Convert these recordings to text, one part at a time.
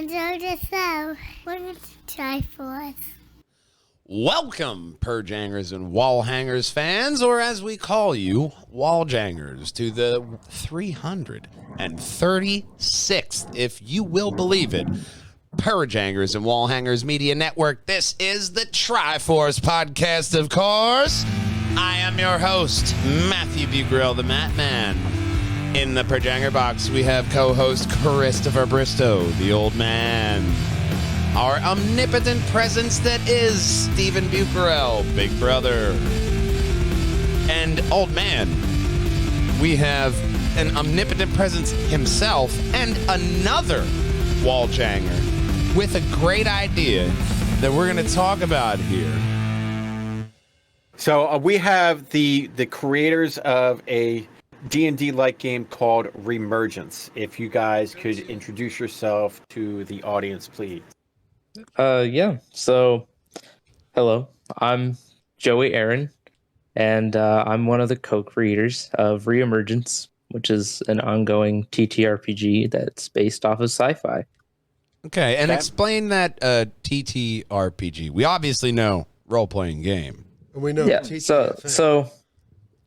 enjoyed the show. Why don't you try for us? Welcome, Purge Hangers and Wall Hangers fans, or as we call you, Wall Jangers, to the 336th, if you will believe it, Purge Hangers and Wall Hangers Media Network. This is the Triforce Podcast, of course. I am your host, Matthew Bugrell, the Mat Man. In the Purge Hanger box, we have co-host Christopher Bristow, the old man. Our omnipotent presence that is Stephen Bucarell, Big Brother. And old man, we have an omnipotent presence himself and another wall janger with a great idea that we're going to talk about here. So we have the creators of a D&D-like game called Reemergence. If you guys could introduce yourself to the audience, please. So, hello, I'm Joey Aaron, and I'm one of the co-creators of Reemergence, which is an ongoing TTRPG that's based off of sci-fi. Okay, and explain that TTRPG. We obviously know role-playing game. We know. Yeah, so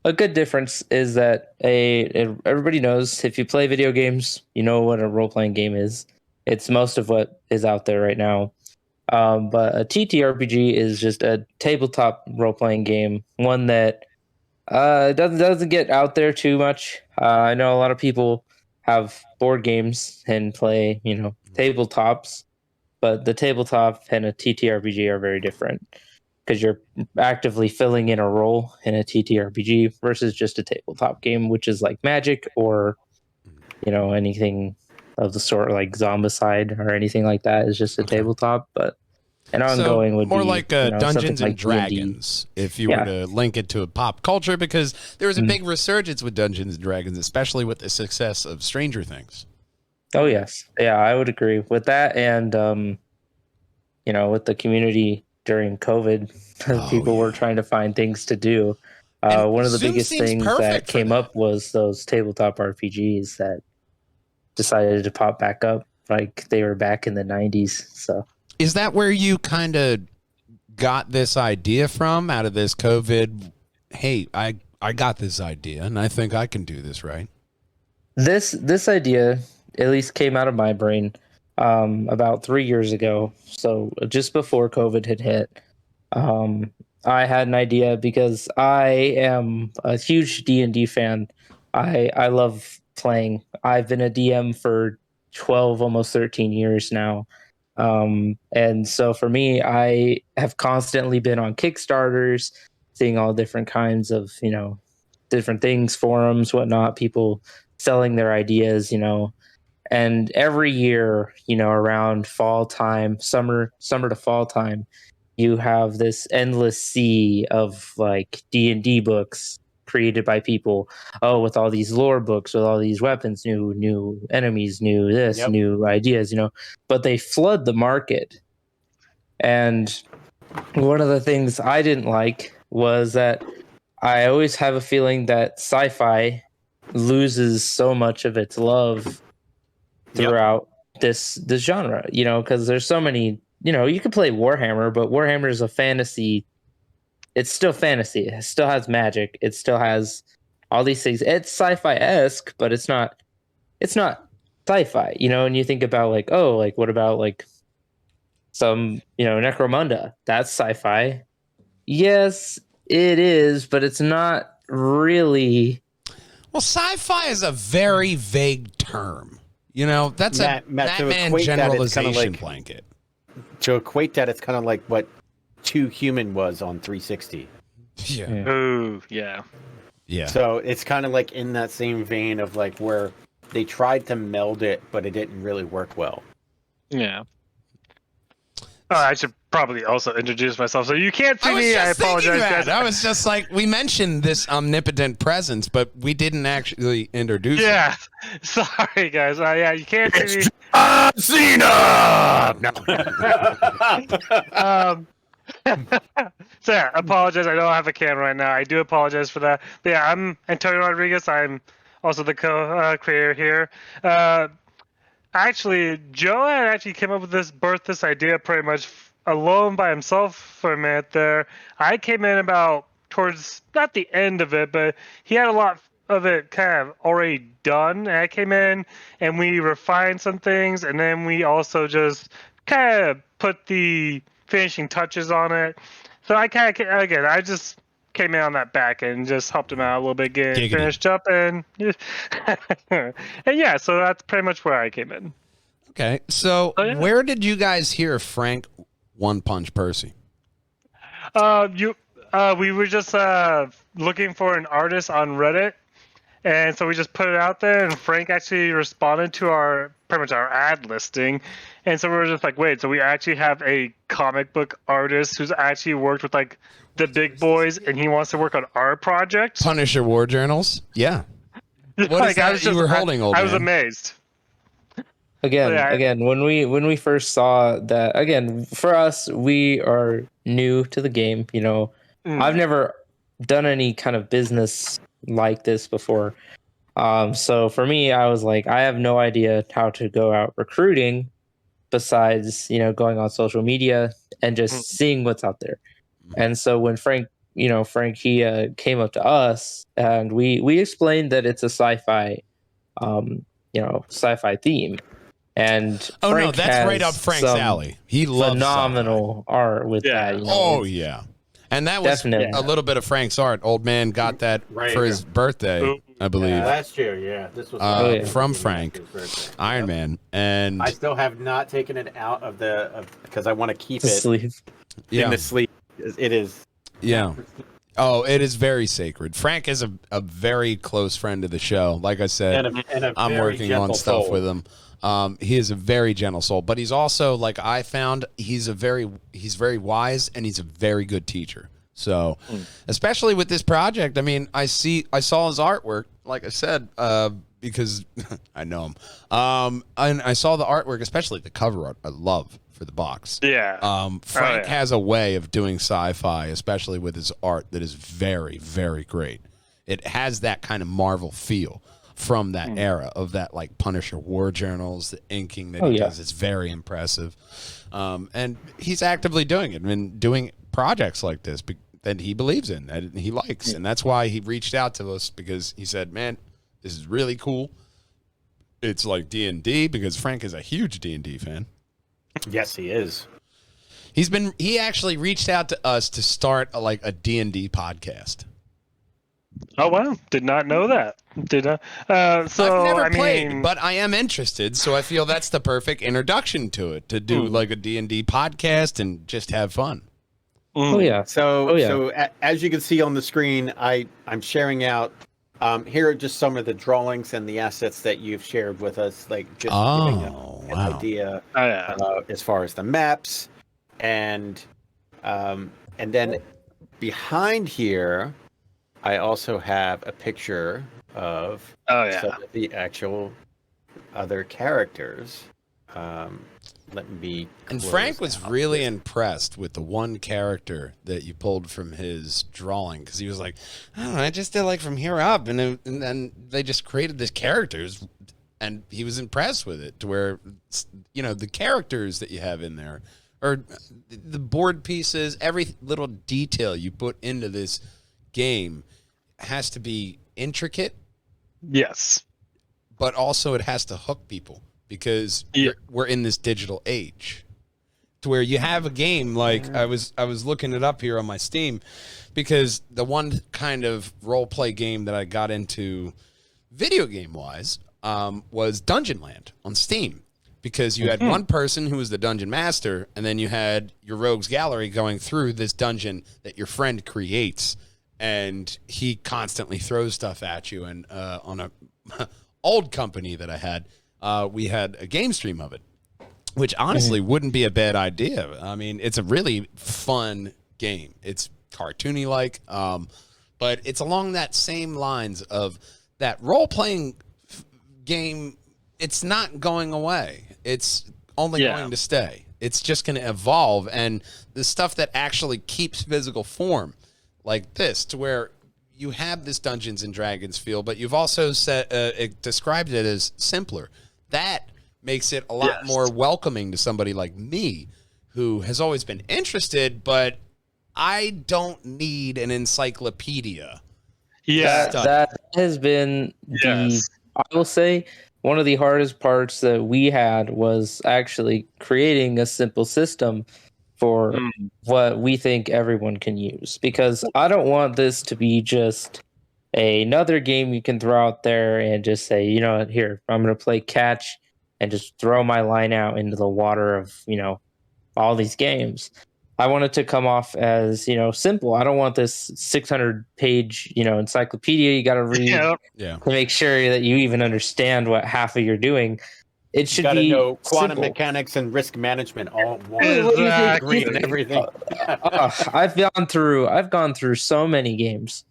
a good difference is that everybody knows if you play video games, you know what a role-playing game is. It's most of what is out there right now. But a TTRPG is just a tabletop role-playing game, one that doesn't get out there too much. I know a lot of people have board games and play, tabletops, but the tabletop and a TTRPG are very different because you're actively filling in a role in a TTRPG versus just a tabletop game, which is like Magic or, anything of the sort, like Zombicide or anything like that is just a tabletop, but an ongoing would more be like Dungeons and like Dragons, if you were to link it to a pop culture, because there was a big resurgence with Dungeons and Dragons, especially with the success of Stranger Things. Oh yes, yeah, I would agree with that, and with the community during COVID, people were trying to find things to do. One of the biggest things that came up was those tabletop RPGs that decided to pop back up, like they were back in the 90s. So is that where you kind of got this idea from, out of this COVID? Hey, I got this idea and I think I can do this, right? This idea at least came out of my brain about 3 years ago. So just before COVID had hit, I had an idea because I am a huge D&D fan. I love playing. I've been a DM for 12, almost 13 years now. And so for me, I have constantly been on Kickstarters, seeing all different kinds of, different things, forums, whatnot, people selling their ideas, and every year, around fall time, summer to fall time, you have this endless sea of like D&D books created by people, with all these lore books, with all these weapons, new enemies, new ideas, but they flood the market. And one of the things I didn't like was that I always have a feeling that sci-fi loses so much of its love throughout this genre, because there's so many, you can play Warhammer, but Warhammer is a fantasy. It's still fantasy. It still has magic. It still has all these things. It's sci-fi-esque, but it's not sci-fi, and you think about what about some, Necromunda? That's sci-fi. Yes, it is, but it's not really. Well, sci-fi is a very vague term. That's a Batman generalization blanket. To equate that, it's kind of like what Too Human was on 360. Yeah. Ooh, yeah. Yeah. So it's kind of like in that same vein of like where they tried to meld it, but it didn't really work well. Yeah. I should probably also introduce myself. So you can't see me. I apologize, guys. I was just like, we mentioned this omnipotent presence, but we didn't actually introduce him. Yeah. Sorry, guys. You can't see me. Cena! No. So yeah, apologize. I don't have a camera right now. I do apologize for that. But yeah, I'm Antonio Rodriguez. I'm also the co-creator here. actually, Joe had actually came up with birthed this idea pretty much alone by himself for a minute there. I came in about towards, not the end of it, but he had a lot of it kind of already done. And I came in and we refined some things, and then we also just kind of put the finishing touches on it. So I just came in on that back and just helped him out a little bit, get finished up, and and yeah, so that's pretty much where I came in. Okay, so where did you guys hear Frank One Punch Percy? We were just looking for an artist on Reddit, and so we just put it out there, and Frank actually responded to our ad listing, and so we were just like, wait, so we actually have a comic book artist who's actually worked with like the big boys, and he wants to work on our project. Punisher War Journals? Yeah. What is that you were holding, old man? I was amazed. Again, when we first saw that, again, for us, we are new to the game. You know, I've never done any kind of business like this before. So for me, I was like, I have no idea how to go out recruiting besides, you know, going on social media and just seeing what's out there. And so when Frank he came up to us, and we explained that it's a sci-fi, sci-fi theme. And Frank that's right up Frank's alley. He loves phenomenal art with that. You know? Oh yeah, and that was a little bit of Frank's art. Old man got that for his birthday, I believe. Last year, yeah. This was from Frank, Ironman, and I still have not taken it out of because I want to keep it sleeve. in the sleeve. It is. Yeah. Oh, it is very sacred. Frank is a very close friend of the show. Like I said, and I'm working on stuff with him. He is a very gentle soul, but he's also, like I found, he's very wise, and he's a very good teacher. So, especially with this project, I mean, I saw his artwork, like I said, because I know him. And I saw the artwork, especially the cover art. I love for the box. Yeah. Frank has a way of doing sci-fi, especially with his art, that is very, very great. It has that kind of Marvel feel from that era of that, like, Punisher War Journals, the inking that he does. It's very impressive. And he's actively doing it. I mean, doing projects like this that he believes in, that he likes. And that's why he reached out to us, because he said, man, this is really cool. It's like D&D, because Frank is a huge D&D fan. Yes, he is. He actually reached out to us to start a D&D podcast. Oh wow! Did not know that. Did not. So I've never played, but I am interested. So I feel that's the perfect introduction to it, to do like a D&D podcast and just have fun. Oh yeah. So as you can see on the screen, I'm sharing out. Here are just some of the drawings and the assets that you've shared with us, like just giving an idea as far as the maps, and then behind here, I also have a picture of some of the actual other characters. Let me. And Frank was really impressed with the one character that you pulled from his drawing, because he was like, I don't know, I just did like from here up, and then they just created this characters, and he was impressed with it, to where, you know, the characters that you have in there, or the board pieces, every little detail you put into this game has to be intricate. Yes. But also it has to hook people, because we're in this digital age, to where you have a game like I was looking it up here on my Steam, because the one kind of role play game that I got into video game wise was Dungeon Land on Steam, because you had one person who was the dungeon master, and then you had your rogues gallery going through this dungeon that your friend creates, and he constantly throws stuff at you. And on a old company that I had, we had a game stream of it, which honestly wouldn't be a bad idea. I mean, it's a really fun game. It's cartoony like, but it's along that same lines of that role-playing game. It's not going away. It's only going to stay. It's just going to evolve. And the stuff that actually keeps physical form, like this, to where you have this Dungeons and Dragons feel, but you've also described it as simpler. That makes it a lot more welcoming to somebody like me who has always been interested, but I don't need an encyclopedia. Yeah. That has been I will say, one of the hardest parts that we had was actually creating a simple system for what we think everyone can use. Because I don't want this to be just another game you can throw out there and just say, you know, here, I'm going to play catch and just throw my line out into the water of, you know, all these games. I want it to come off as, you know, simple. I don't want this 600-page, you know, encyclopedia you got to read to make sure that you even understand what half of you're doing. It should be know quantum simple. mechanics and risk management all at once. Exactly. And everything. I've gone through so many games,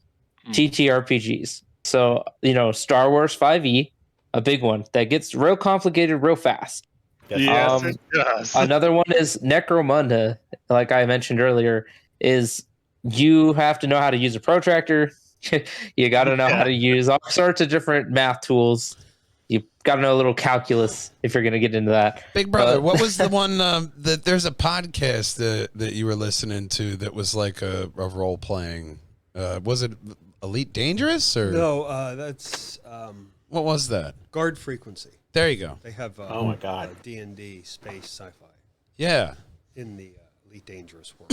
TTRPGs. So, you know, Star Wars 5e, a big one that gets real complicated real fast. Yes, it does. Another one is Necromunda, like I mentioned earlier, is you have to know how to use a protractor. You got to know how to use all sorts of different math tools. You got to know a little calculus if you're going to get into that. Big brother, what was the one that there's a podcast that you were listening to that was like a role playing? Was it Elite Dangerous or no? That's what was that? Guard Frequency. There you go. They have oh my god, D&D space sci-fi. Yeah, in the Elite Dangerous world.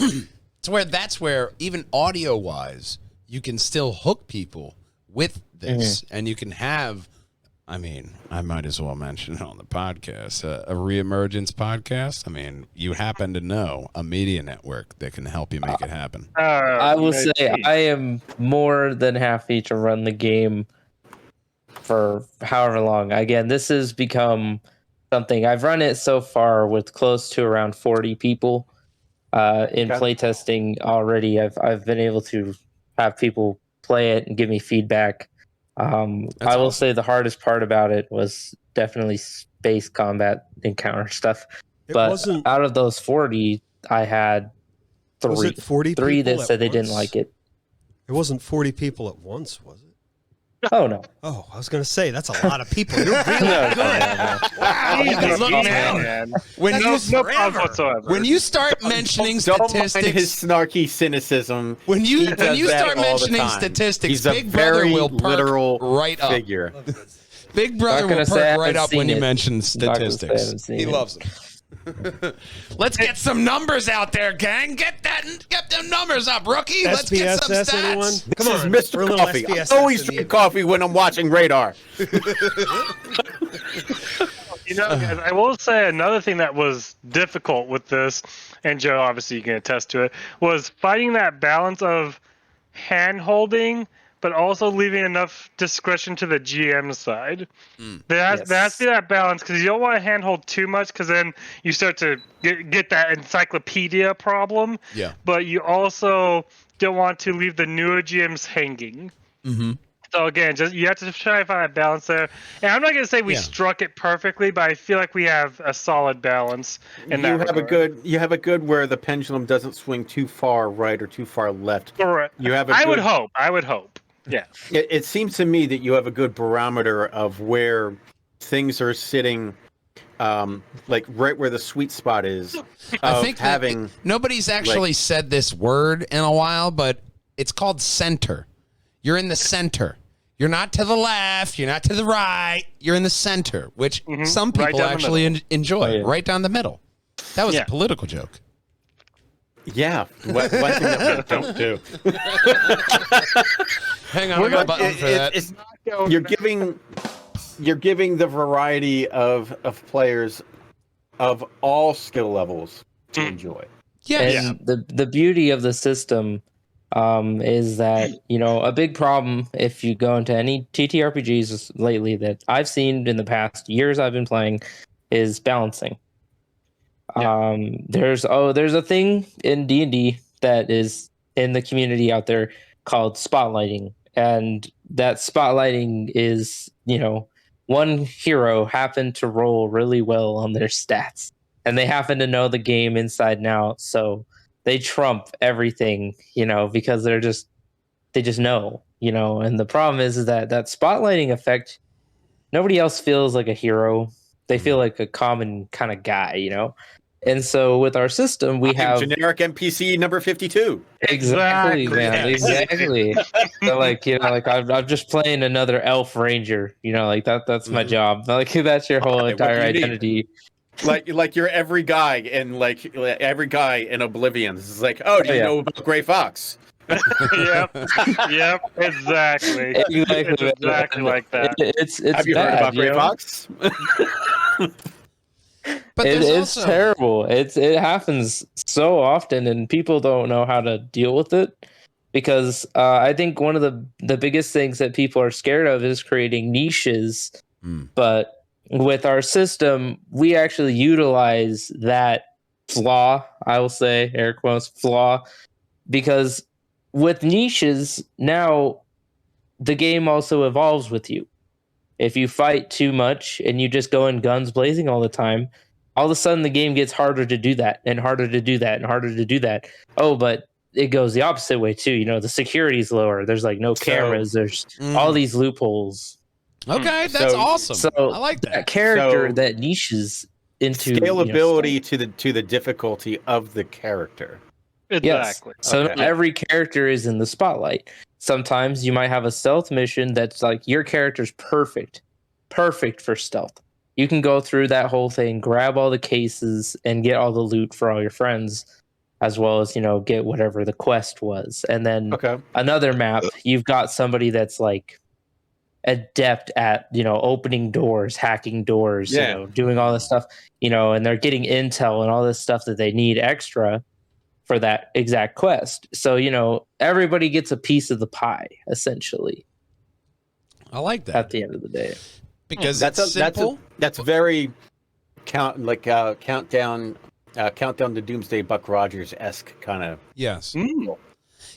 That's where even audio wise, you can still hook people with this, and you can have. I mean, I might as well mention it on the podcast, a Reemergence Podcast. I mean, you happen to know a media network that can help you make it happen. I will say I am more than happy to run the game for however long. Again, this has become something I've run it so far with close to around 40 people in playtesting already. I've been able to have people play it and give me feedback. I will say the hardest part about it was definitely space combat encounter stuff. But out of those 40, I had three. Was it 40 three people that said they once? didn't like it. It wasn't 40 people at once, was it? Oh, no. Oh, I was going to say, that's a lot of people. You're really No, good. Look, man, when you start mentioning Don't mind statistics, his snarky cynicism. when you start all the mentioning time. statistics, He's a Big Brother very will perk literal right up. figure. Big Brother Not gonna will say I perk right haven't up when seen you it. mention Not gonna say I statistics. haven't seen He it. loves them. Let's get some numbers out there, gang. Get them numbers up, rookie. Let's get some SPSS, stats. anyone? This Come is on, Mr. we're a little Coffee. I SPSS always in the- drink coffee when I'm watching Radar. You know, guys, I will say another thing that was difficult with this, and Joe, obviously you can attest to it, was finding that balance of hand-holding, but also leaving enough discretion to the GM side. There has to be that balance, because you don't want to handhold too much, because then you start to get that encyclopedia problem. Yeah. But you also don't want to leave the newer GMs hanging. Mm-hmm. So again, just you have to try to find a balance there. And I'm not going to say we struck it perfectly, but I feel like we have a solid balance in that regard. You have a good where the pendulum doesn't swing too far right or too far left. Correct. You have I would hope. Yeah. It seems to me that you have a good barometer of where things are sitting, like right where the sweet spot is. I think nobody's actually said this word in a while, but it's called center. You're in the center. You're not to the left. You're not to the right. You're in the center, which some people actually enjoy. Right down the middle. That was a political joke. Yeah. One thing that we don't do. Hang on, I got a button for that. You're giving the variety of players of all skill levels to enjoy. And the beauty of the system is that, you know, a big problem if you go into any TTRPGs lately that I've seen in the past years I've been playing is balancing. There's a thing in D&D that is in the community out there called spotlighting, and that spotlighting is, you know, one hero happened to roll really well on their stats, and they happen to know the game inside and out, so they trump everything, you know, because they just know, you know. And the problem is that spotlighting effect, nobody else feels like a hero They feel like a common kind of guy, you know. And so with our system, we have generic NPC number 52. Exactly, man. Yeah. Exactly. So like, you know, like I'm just playing another elf ranger, you know, like that's my job. Like that's your whole Okay, what entire do you need? identity. Like you're every guy in Oblivion. This is like, oh, do you know about Gray Fox? Yep, exactly. Exactly, It's exactly like that. It's Have you heard bad, about Gray know? Fox? But It's also terrible. It happens so often, and people don't know how to deal with it because I think one of the biggest things that people are scared of is creating niches. But with our system, we actually utilize that flaw. I will say, air quotes, flaw, because with niches now, the game also evolves with you. If you fight too much and you just go in guns blazing all the time, all of a sudden the game gets harder to do that and harder to do that and harder to do that. Oh, but it goes the opposite way too. You know, the security's lower. There's like no cameras. There's all these loopholes. okay, that's awesome. So I like that. character So- that niches into Scalability to the difficulty of the character. Exactly. Yes. So Okay. not every character is in the spotlight. Sometimes you might have a stealth mission that's like your character's perfect for stealth. You can go through that whole thing, grab all the cases, and get all the loot for all your friends, as well as, you know, get whatever the quest was. And then another map, you've got somebody that's like adept at, you know, opening doors, hacking doors, you know, doing all this stuff, you know, and they're getting intel and all this stuff that they need extra for that exact quest. So, you know, everybody gets a piece of the pie, essentially. I like that. At the end of the day. Because that's simple. That's very countdown to Doomsday Buck Rogers-esque kind of. Yes.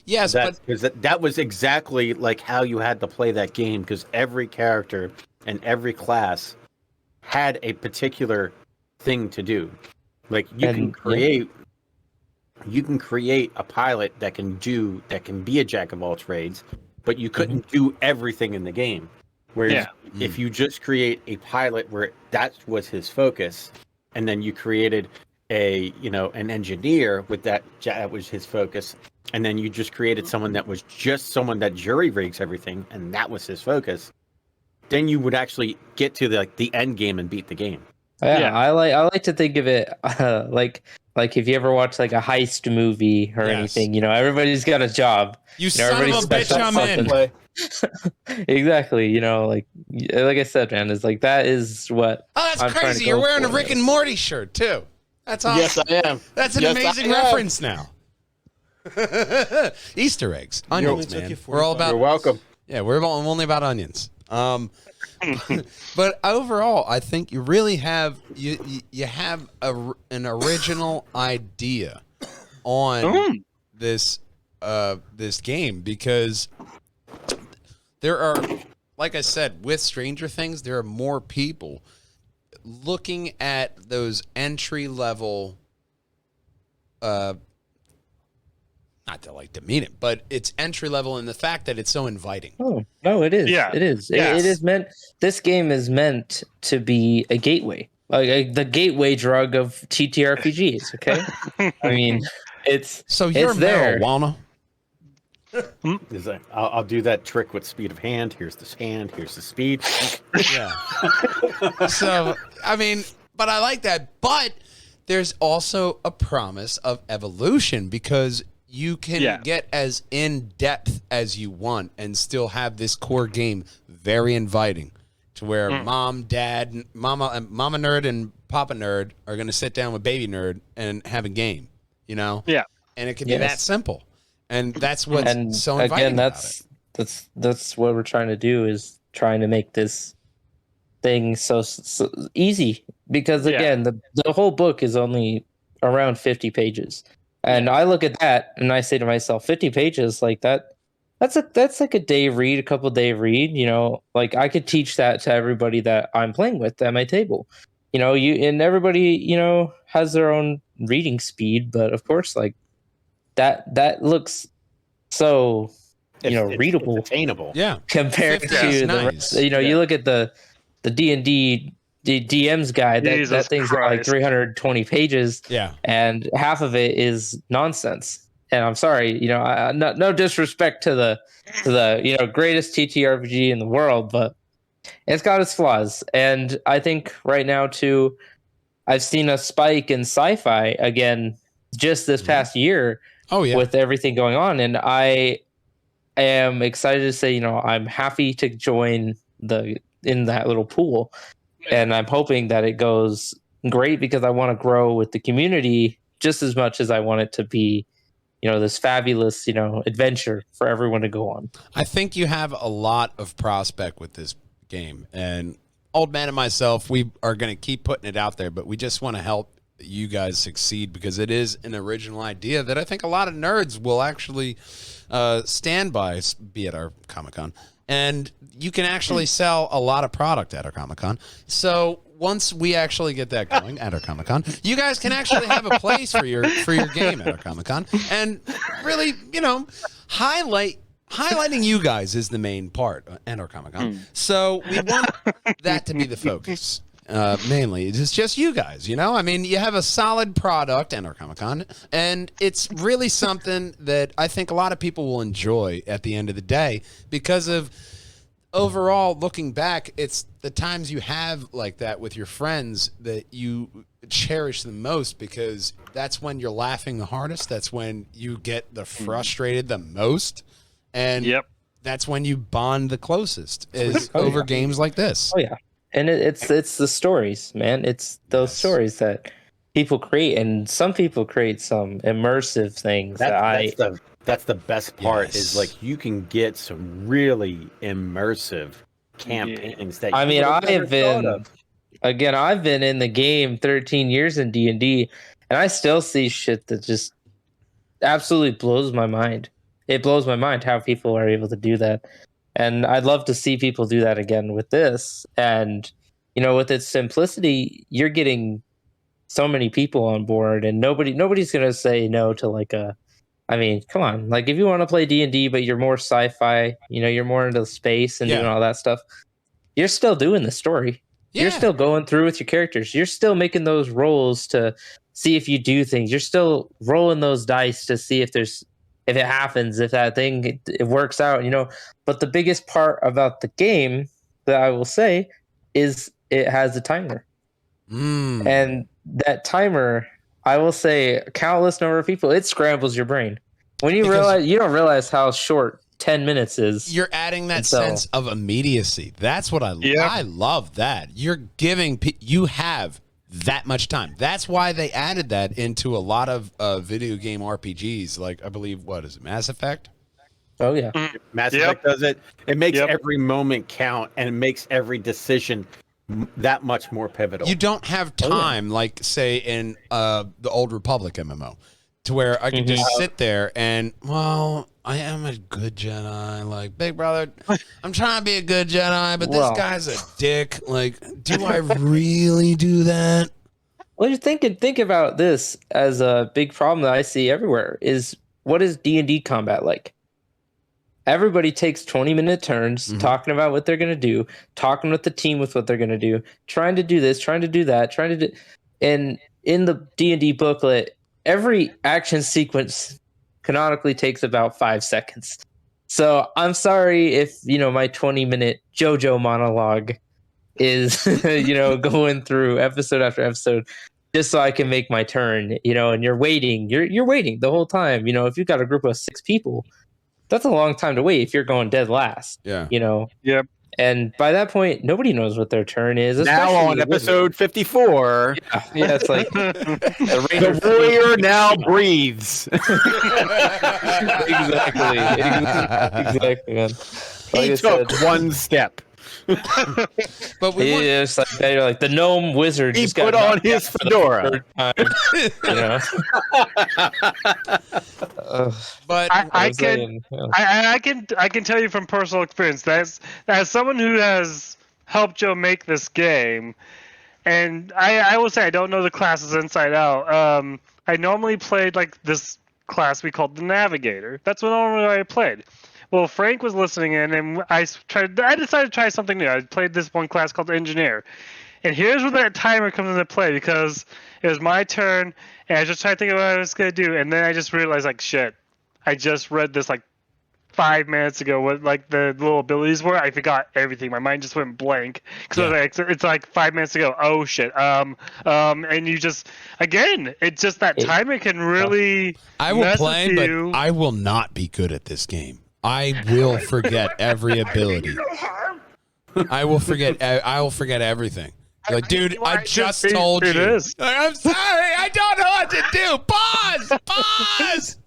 Yes, that was exactly like how you had to play that game, because every character and every class had a particular thing to do. Like you can create a pilot that can be a jack of all trades, but you couldn't do everything in the game. Whereas if you just create a pilot where that was his focus, and then you created an engineer with that was his focus, and then you just created someone that was just someone that jury rigs everything, and that was his focus, then you would actually get to the end game and beat the game. Yeah. I like to think of it like if you ever watch like a heist movie or anything, you know, everybody's got a job. You son of a bitch, I'm in. Exactly, you know, like I said, man, it's like that is what. Oh, that's I'm crazy! You're wearing a Rick and Morty shirt too. That's awesome. Yes, I am. That's an amazing reference now. Easter eggs, onions, man. We're all about. You're welcome. Yeah, we're only about onions. But overall, I think you really have you have an original idea on this game, because there are, like I said, with Stranger Things, there are more people looking at those entry level. Not to demean it, but it's entry level in the fact that it's so inviting. Oh no, it is. Yeah, it is. Yes. It is meant. This game is meant to be a gateway, like the gateway drug of TTRPGs. Okay, I mean, it's so you're it's there. marijuana. I'll do that trick with speed of hand. Here's the hand. Here's the speed. Yeah. So I mean, but I like that. But there's also a promise of evolution, because you can get as in depth as you want and still have this core game very inviting, to where mom, dad, mama nerd and papa nerd are going to sit down with baby nerd and have a game, you know? Yeah. And it can be that simple. And that's what's so inviting. Again, that's what we're trying to do, is trying to make this thing so easy, because again, the whole book is only around 50 pages. And I look at that and I say to myself, 50 pages like that's like a day read, a couple day read, you know, like I could teach that to everybody that I'm playing with at my table, you know, and everybody, you know, has their own reading speed, but of course, like that looks so, readable, it's attainable. Yeah. compared to the rest. You know, you look at the D&D DM's guide. That Jesus thing's got like Christ. 320 pages. Yeah. And half of it is nonsense. And I'm sorry, no disrespect to the greatest TTRPG in the world, but it's got its flaws. And I think right now too, I've seen a spike in sci-fi again just this past year. Oh yeah. With everything going on, and I am excited to say, I'm happy to join in that little pool, and I'm hoping that it goes great because I want to grow with the community just as much as I want it to be, this fabulous, adventure for everyone to go on. I think you have a lot of prospect with this game, and Old Man and myself, we are going to keep putting it out there, but we just want to help you guys succeed because it is an original idea that I think a lot of nerds will actually stand by, be at our Comic-Con. And you can actually sell a lot of product at our Comic-Con. So once we actually get that going at our Comic-Con, you guys can actually have a place for your game at our Comic-Con. And really, highlighting you guys is the main part at our Comic-Con. So we want that to be the focus. Mainly, it's just you guys, I mean, you have a solid product at our Comic-Con, and it's really something that I think a lot of people will enjoy at the end of the day because of overall looking back, it's the times you have like that with your friends that you cherish the most because that's when you're laughing the hardest. That's when you get the frustrated the most. And that's when you bond the closest is over games like this. Oh, yeah. And it's the stories, man. It's those stories that people create, and some people create some immersive things. That's the best part is like you can get some really immersive campaigns that I mean, I've been in the game 13 years in D&D, and I still see shit that just absolutely blows my mind. It blows my mind how people are able to do that. And I'd love to see people do that again with this. And, with its simplicity, you're getting so many people on board, and nobody's going to say no to come on. Like, if you want to play D&D, but you're more sci-fi, you're more into space and doing all that stuff, you're still doing the story. Yeah. You're still going through with your characters. You're still making those rolls to see if you do things. You're still rolling those dice to see if it happens, if that thing it works out, But the biggest part about the game that I will say is it has a timer. And that timer, I will say, countless number of people, it scrambles your brain. When you don't realize how short 10 minutes is. You're adding that sense of immediacy. That's what I love that. You're giving, you have that much time. That's why they added that into a lot of video game RPGs. Like, I believe, what is it, Mass Effect? Oh, yeah. Mass Effect does it. It makes every moment count, and it makes every decision that much more pivotal. You don't have time, like, say, in the Old Republic MMO, to where I can just sit there and, I am a good Jedi. Like, big brother, I'm trying to be a good Jedi, but this guy's a dick. Like, do I really do that? Well, you think about this as a big problem that I see everywhere is, what is D&D combat like? Everybody takes 20-minute turns talking about what they're going to do, talking with the team with what they're going to do, trying to do this, trying to do that, and in the D&D booklet, every action sequence canonically takes about 5 seconds. So I'm sorry if, my 20-minute JoJo monologue is, going through episode after episode just so I can make my turn, and you're waiting. You're waiting the whole time. If you've got a group of 6 people, that's a long time to wait if you're going dead last. Yeah. Yep. And by that point, nobody knows what their turn is. Now on episode 54. Yeah, it's like the warrior now breathes. Exactly, man. Like He took one step. But it's like they're like the gnome wizard. He just put got on his fedora. But I can tell you from personal experience that as someone who has helped Joe make this game, and I will say I don't know the classes inside out. I normally played like this class we called the Navigator. That's what normally I played. Well, Frank was listening in, and I decided to try something new. I played this one class called Engineer, And here's where that timer comes into play, because it was my turn, and I was just trying to think of what I was going to do, and then I just realized, like, shit, I just read this, like, 5 minutes ago, what, like, the little abilities were. I forgot everything. My mind just went blank. Because it's like 5 minutes ago. Oh, shit. And you just, again, it's just that timer can really I will play, but I will not be good at this game. I will forget every ability. I will forget everything. Like, dude, I just told you. I'm sorry, I don't know what to do. Pause.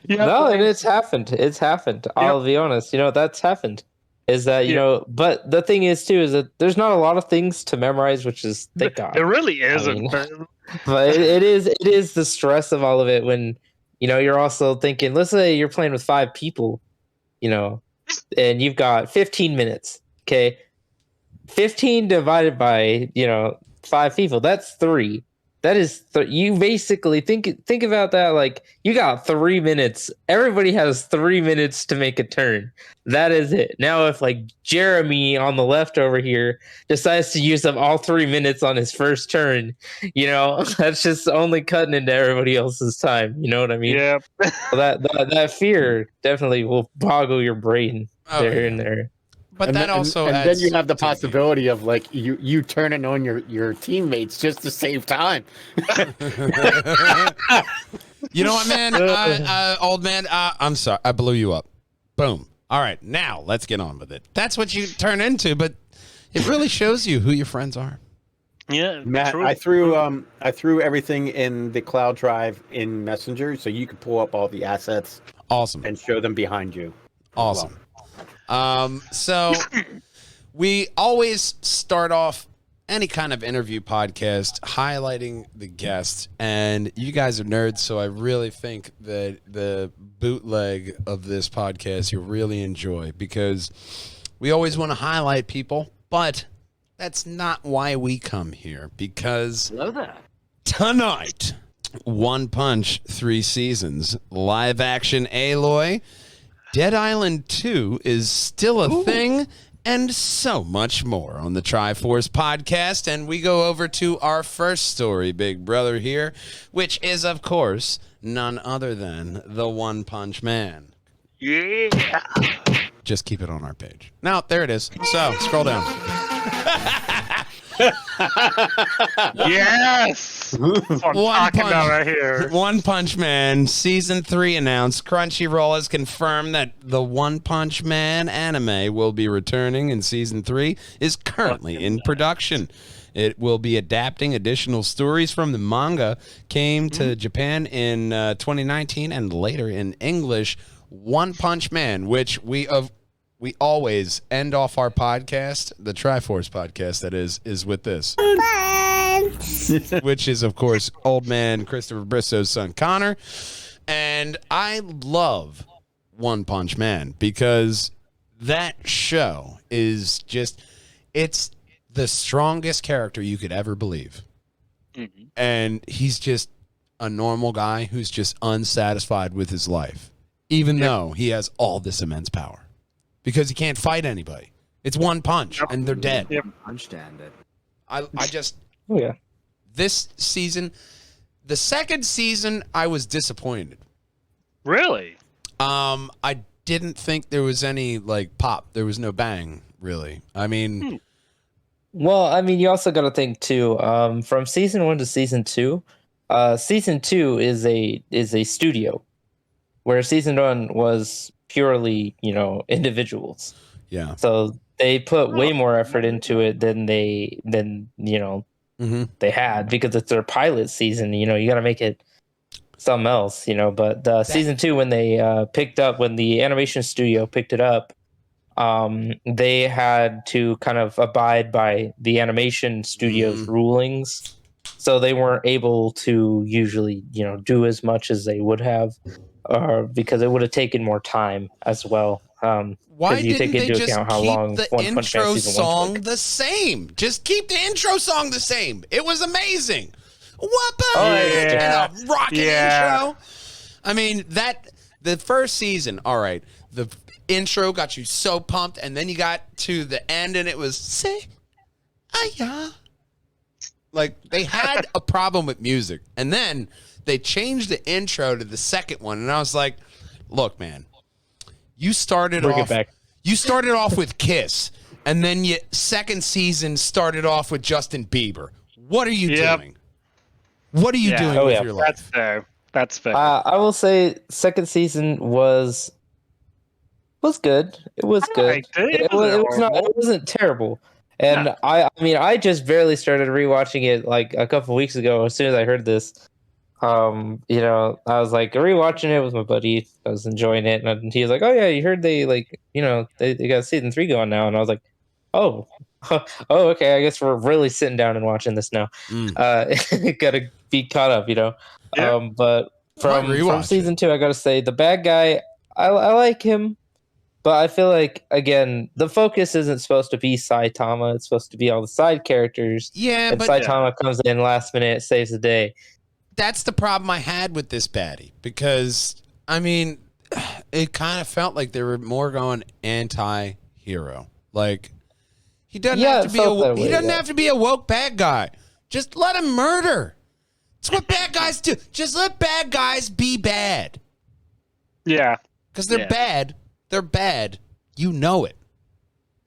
No, and it's happened. It's happened. I'll be honest. That's happened. Is that but the thing is too is that there's not a lot of things to memorize, which is thank God. There really isn't. But it is the stress of all of it when you're also thinking. Let's say you're playing with 5 people, and you've got 15 minutes. Okay, 15 divided by 5 people. That's 3. That is you basically think about that like you got 3 minutes. Everybody has 3 minutes to make a turn. That is it. Now, if like Jeremy on the left over here decides to use up all 3 minutes on his first turn, that's just only cutting into everybody else's time. You know what I mean? Yeah. So that fear definitely will boggle your brain and there. But that also and adds then you have the possibility of like you turning on your teammates just to save time. You know what, man? Old man, I'm sorry. I blew you up. Boom. All right, now let's get on with it. That's what you turn into, but it really shows you who your friends are. Yeah, Matt, true. I threw everything in the cloud drive in Messenger, so you can pull up all the assets. Awesome. And show them behind you. Awesome. So we always start off any kind of interview podcast highlighting the guest, and you guys are nerds, so I really think that the bootleg of this podcast you'll really enjoy, because we always want to highlight people, but that's not why we come here, because tonight, One Punch 3 seasons, live action Aloy, Dead Island 2 is still a thing, and so much more on the Triforce podcast. And we go over to our first story, big brother here, which is, of course, none other than the One Punch Man. Yeah. Just keep it on our page. Now, there it is. So, scroll down. Yes. That's what I'm talking about right here. One Punch Man season 3 announced. Crunchyroll has confirmed that the One Punch Man anime will be returning, and season 3 is currently in production. It will be adapting additional stories from the manga. Came to Japan in 2019 and later in English. One Punch Man, which we always end off our podcast, the Triforce podcast, that is with this. Which is, of course, old man Christopher Bristow's son, Connor. And I love One Punch Man because that show is just, it's the strongest character you could ever believe. Mm-hmm. And he's just a normal guy who's just unsatisfied with his life, even though he has all this immense power. Because he can't fight anybody. It's one punch, and they're dead. Yep. Understand it. I just... Oh, yeah. This season, the second season, I was disappointed. Really? I didn't think there was any, like, pop. There was no bang, really. I mean... Well, I mean, you also got to think, too, from season 1 to season 2, season 2 is a studio, where season 1 was purely, individuals. Yeah. So they put way more effort into it than they had, because it's their pilot season. You got to make it something else, But season 2, when they when the animation studio picked it up, they had to kind of abide by the animation studio's rulings. So they weren't able to usually, do as much as they would have, because it would have taken more time as well. Why you didn't take into they just account how keep long the One Punch Man intro season 1 song took? the same? Just keep the intro song the same. It was amazing. What yeah. and a rocking intro. I mean, the first season, all right, the intro got you so pumped, and then you got to the end, and it was say yeah. Like, they had a problem with music. And then they changed the intro to the second one. And I was like, look, man, you started off with Kiss. And then your second season started off with Justin Bieber. What are you doing? What are you doing with your life? That's fair. That's fair. I will say second season was good. It was good. It wasn't terrible. And I mean, I just barely started rewatching it like a couple weeks ago. As soon as I heard this, you know, I was like rewatching it with my buddy. I was enjoying it, and he was like, "Oh yeah, you heard they like, you know, they got season 3 going now." And I was like, "Oh, okay. I guess we're really sitting down and watching this now. Gotta be caught up, you know." Yeah. But from season 2, I gotta say the bad guy, I like him. But I feel like, again, the focus isn't supposed to be Saitama. It's supposed to be all the side characters. Yeah, and but Saitama comes in last minute, saves the day. That's the problem I had with this baddie. Because, I mean, it kind of felt like they were more going anti-hero. Like, he doesn't have to be a woke bad guy. Just let him murder. That's what bad guys do. Just let bad guys be bad. Yeah. Because they're bad. They're bad. You know it.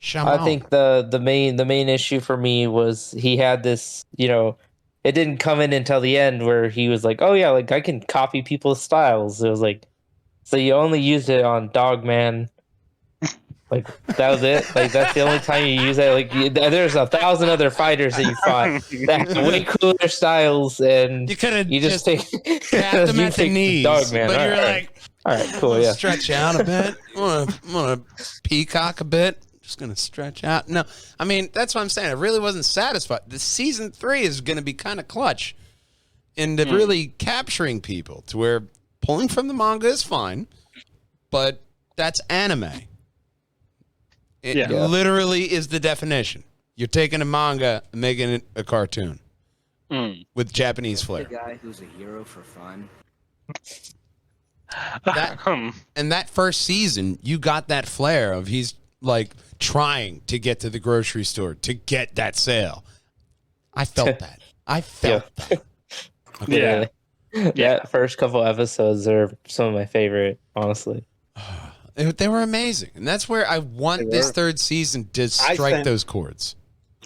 Shyamalan. I think the main issue for me was he had this, you know, it didn't come in until the end where he was like, "Oh yeah, like I can copy people's styles." It was like, so you only used it on Dogman. Like that was it. Like that's the only time you use it. Like there's 1,000 other fighters that you fought that have way cooler styles, and you could have just take tapped them at the knees. Dogman. But you're like, all right, cool, yeah. Stretch out a bit. I'm gonna peacock a bit. Just gonna stretch out. No, I mean that's what I'm saying. I really wasn't satisfied. The season 3 is gonna be kind of clutch into really capturing people to where pulling from the manga is fine, but that's anime. It literally is the definition. You're taking a manga and making it a cartoon with Japanese flair. The guy who's a hero for fun. And that first season, you got that flair of he's like trying to get to the grocery store to get that sale. I felt that. I felt that. Okay. Yeah. First couple episodes are some of my favorite, honestly. They were amazing. And that's where I want this third season to strike those chords.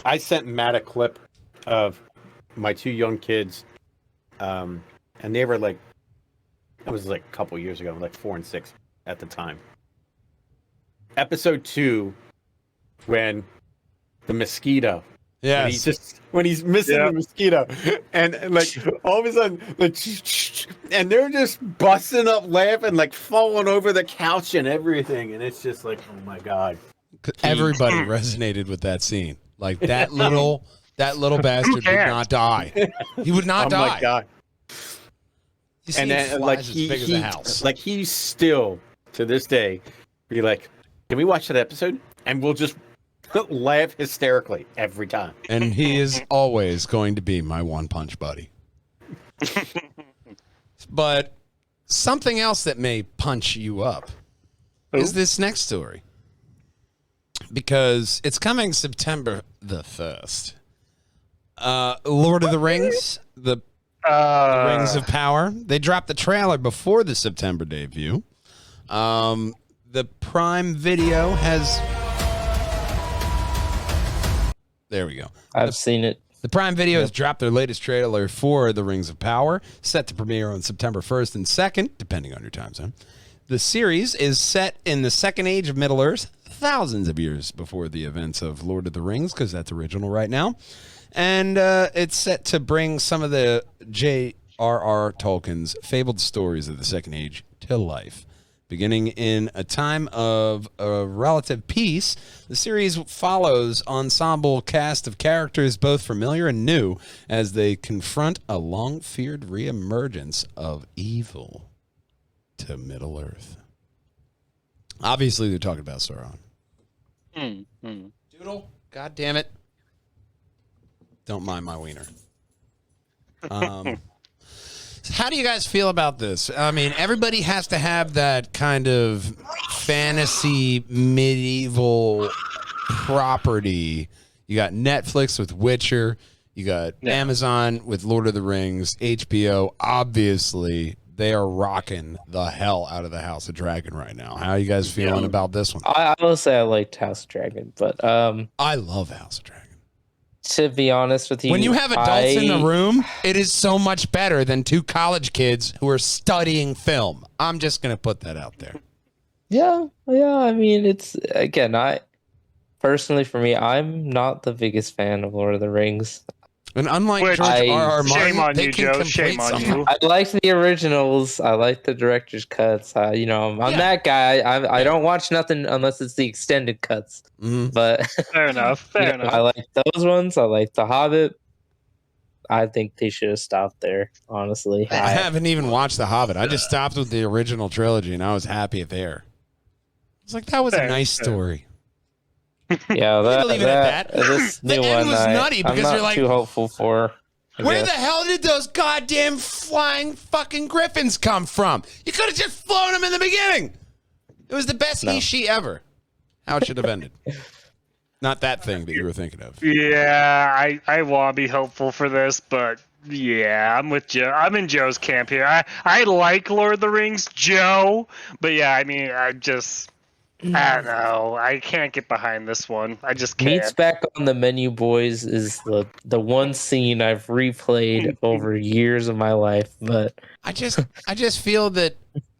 I sent Matt a clip of my 2 young kids, and they were like, it was like a couple years ago, like 4 and 6 at the time. Episode 2, when the mosquito. Yeah. When he's missing the mosquito, and like all of a sudden, like, and they're just busting up laughing, like falling over the couch and everything, and it's just like, oh my god! Everybody resonated with that scene. Like that little bastard would not die. He would not die. Oh my god! And then like he's still to this day be like, can we watch that episode? And we'll just laugh hysterically every time. And he is always going to be my one punch buddy. But something else that may punch you up is this next story. Because it's coming September the 1st. Lord of the Rings, the Rings of Power. They dropped the trailer before the September debut. The Prime Video has... There we go. I've seen it. The Prime Video has dropped their latest trailer for The Rings of Power, set to premiere on September 1st and 2nd, depending on your time zone. The series is set in the Second Age of Middle-earth, thousands of years before the events of Lord of the Rings, because that's original right now. And it's set to bring some of the J.R.R. Tolkien's fabled stories of the Second Age to life. Beginning in a time of relative peace, the series follows ensemble cast of characters both familiar and new as they confront a long-feared reemergence of evil to Middle-earth. Obviously, they're talking about Sauron. Doodle, God damn it. Don't mind my wiener. How do you guys feel about this? I mean, everybody has to have that kind of fantasy medieval property, You got Netflix with Witcher. You got Amazon with Lord of the Rings. HBO, obviously, they are rocking the hell out of the House of Dragon right now. How are you guys feeling about this one? I will say I liked House of Dragon, but I love House of Dragon. To be honest with you, When you have adults in the room, it is so much better than two college kids who are studying film. I'm just going to put that out there. Yeah. I mean, it's again, personally for me, I'm not the biggest fan of Lord of the Rings. And unlike George R.R. Martin, shame on they you, can Joe. complete Shame on something. you. I like the originals. I like the director's cuts. I'm that guy. I don't watch nothing unless it's the extended cuts. Mhm. But Fair enough. Fair enough. I like those ones. I like The Hobbit. I think they should have stopped there, honestly. I haven't even watched The Hobbit. I just stopped with the original trilogy, and I was happy there. I was like, that was a nice story. Yeah, Leave it at that. This The new end one, was nutty I'm because not you're like, too hopeful for. where the hell did those goddamn flying fucking griffins come from? You could have just flown them in the beginning. It was the best he, she ever. How it should have ended. Not that thing that you were thinking of. Yeah, I want to be hopeful for this, but yeah, I'm with Joe. I'm in Joe's camp here. I like Lord of the Rings, Joe, but yeah, I mean, I don't know. I can't get behind this one. I just can't. Meats Back on the Menu, boys, is the one scene I've replayed over years of my life. But I just feel that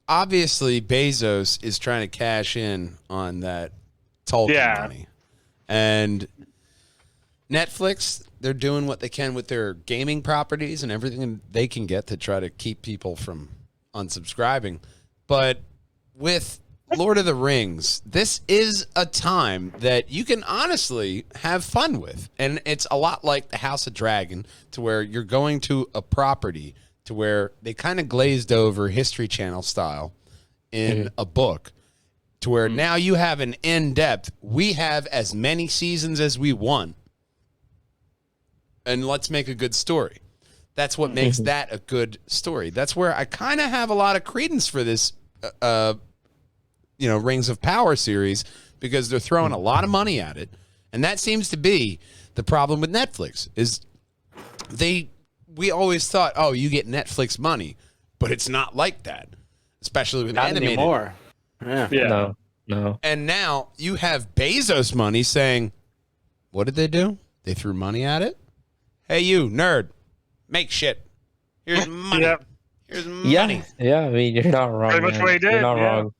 obviously Bezos is trying to cash in on that Tolkien money. And Netflix, they're doing what they can with their gaming properties and everything they can get to try to keep people from unsubscribing. But with Lord of the Rings, this is a time that you can honestly have fun with. And it's a lot like the House of Dragon, to where you're going to a property to where they kind of glazed over History Channel style in a book, to where now you have an in-depth, we have as many seasons as we want, and let's make a good story. That's what makes that a good story. That's where I kind of have a lot of credence for this Rings of Power series, because they're throwing a lot of money at it. And that seems to be the problem with Netflix, is we always thought, oh, you get Netflix money, but it's not like that, especially with Not animated. anymore. Yeah. No. And now you have Bezos money saying, what did they do? They threw money at it. Hey, you nerd, make shit. Here's money. Here's money. Yeah. I mean, you're not wrong. Pretty much what he did. You're not wrong.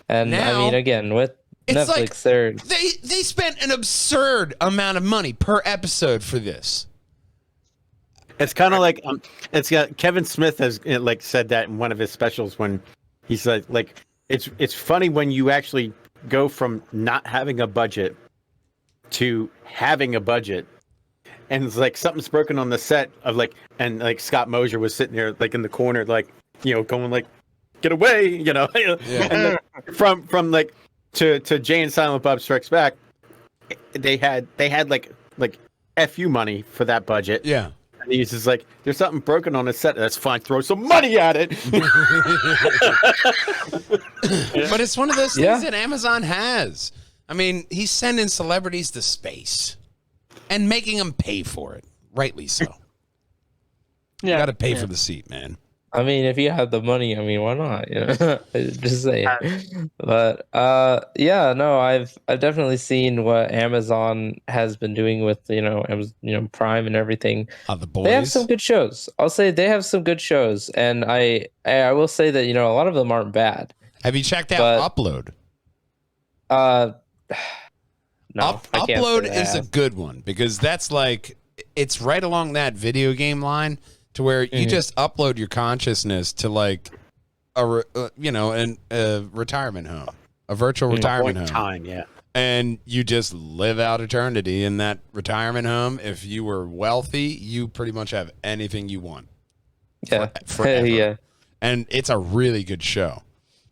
And Now, I mean, again, with it's Netflix, like they spent an absurd amount of money per episode for this. It's kind of like it's got Kevin Smith has said that in one of his specials when he's like it's funny when you actually go from not having a budget to having a budget, and it's like something's broken on the set of Scott Mosier was sitting there in the corner going get away, and from to Jay and Silent Bob Strikes Back, they had FU money for that budget. Yeah. And he's just like, there's something broken on the set. That's fine. Throw some money at it. But it's one of those things that Amazon has. I mean, he's sending celebrities to space and making them pay for it. Rightly so. You got to pay for the seat, man. I mean, if you have the money, I mean, why not? Just saying. But I've definitely seen what Amazon has been doing with Prime and everything. The Boys. They have some good shows. I'll say they have some good shows, and I will say that a lot of them aren't bad. Have you checked out Upload? No, Upload is a good one, because that's it's right along that video game line, to where you just upload your consciousness to a retirement home, a virtual retirement home. Time, yeah. And you just live out eternity in that retirement home. If you were wealthy, you pretty much have anything you want. Yeah. Forever. Yeah. And it's a really good show.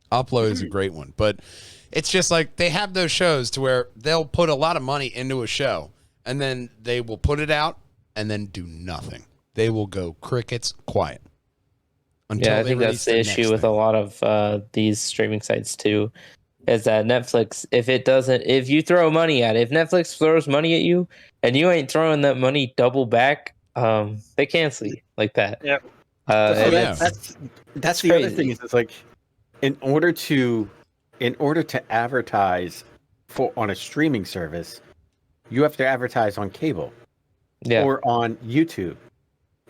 Upload is a great one. But it's just they have those shows to where they'll put a lot of money into a show, and then they will put it out and then do nothing. They will go crickets quiet. I think that's the issue with a lot of these streaming sites too. is that Netflix, if you throw money at it, if Netflix throws money at you and you ain't throwing that money double back, they cancel you like that. Yep. That's the other thing is it's like in order to advertise on a streaming service, you have to advertise on cable or on YouTube.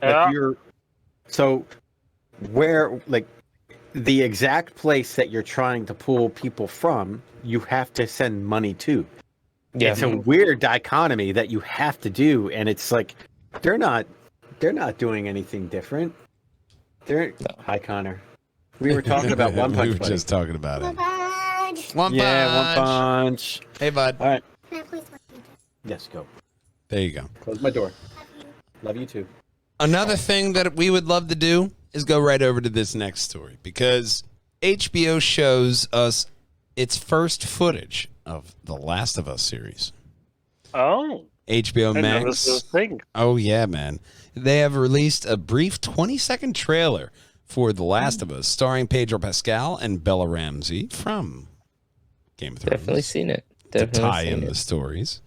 Yeah. So where like the exact place that you're trying to pull people from, you have to send money to. Yeah. It's a weird dichotomy that you have to do, and it's like they're not doing anything different. Hi Connor. We were talking about One Punch. We were just talking about it. One One Punch. Hey, bud. All right. Can I please watch you? Yes, go. There you go. Close my door. Love you too. Another thing that we would love to do is go right over to this next story because HBO shows us its first footage of the Last of Us series. Oh. HBO Max. This is a thing. Oh, yeah, man. They have released a brief 20-second trailer for The Last of Us, starring Pedro Pascal and Bella Ramsey from Game of Thrones. Definitely seen it. To tie in the stories.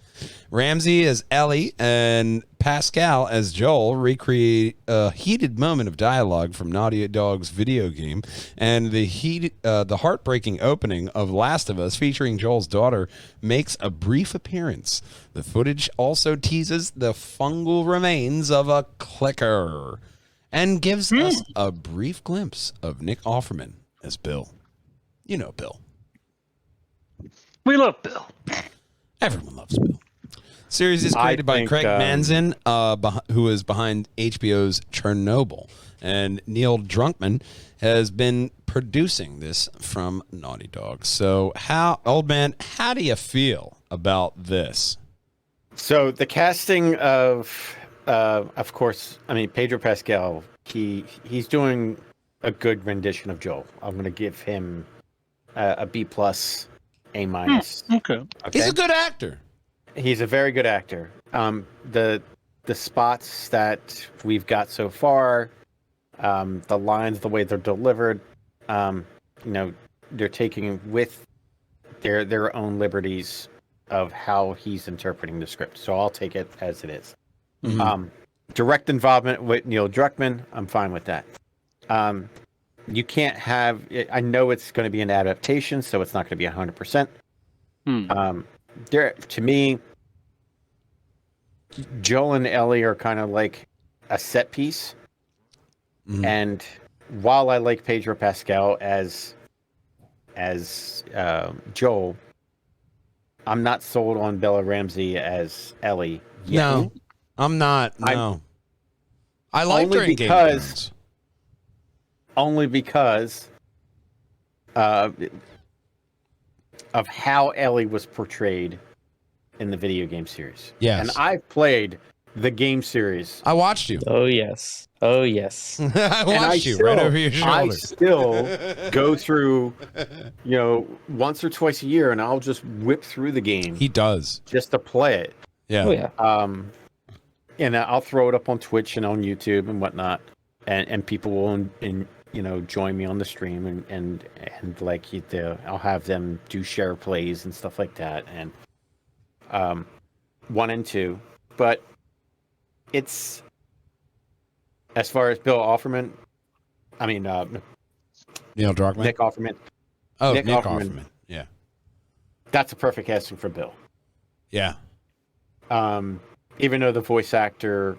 Ramsey as Ellie and Pascal as Joel recreate a heated moment of dialogue from Naughty Dog's video game, and the heartbreaking opening of Last of Us featuring Joel's daughter makes a brief appearance. The footage also teases the fungal remains of a clicker and gives us a brief glimpse of Nick Offerman as Bill. You know Bill. We love Bill. Everyone loves Bill. Series is created by Craig Manzin, who is behind HBO's Chernobyl, and Neil Druckmann has been producing this from Naughty Dog. So, old man, how do you feel about this? So the casting of course, I mean Pedro Pascal, he's doing a good rendition of Joel. I'm going to give him a B+, A-. Okay. He's a good actor. He's a very good actor. The spots that we've got so far, the lines, the way they're delivered, they're taking with their own liberties of how he's interpreting the script. So I'll take it as it is. Mm-hmm. Direct involvement with Neil Druckmann, I'm fine with that. You can't have. I know it's going to be an adaptation, so it's not going to be 100%. To me, Joel and Ellie are kind of like a set piece. Mm-hmm. And while I like Pedro Pascal as Joel, I'm not sold on Bella Ramsey as Ellie yet. No, I'm not. No. I like her in Game of Thrones. Only because of how Ellie was portrayed in the video game series. Yes. And I've played the game series. I watched you. Oh, yes. Oh, yes. I watched you right over your shoulder. I still go through, once or twice a year, and I'll just whip through the game. He does. Just to play it. Yeah. Oh, yeah. And I'll throw it up on Twitch and on YouTube and whatnot. And people will, join me on the stream and like I'll have them do share plays and stuff like that. And 1 and 2, but it's as far as Bill Offerman. I mean, Neil Druckmann, Nick Offerman. Oh, Nick Offerman. Yeah, that's a perfect casting for Bill. Yeah. Even though the voice actor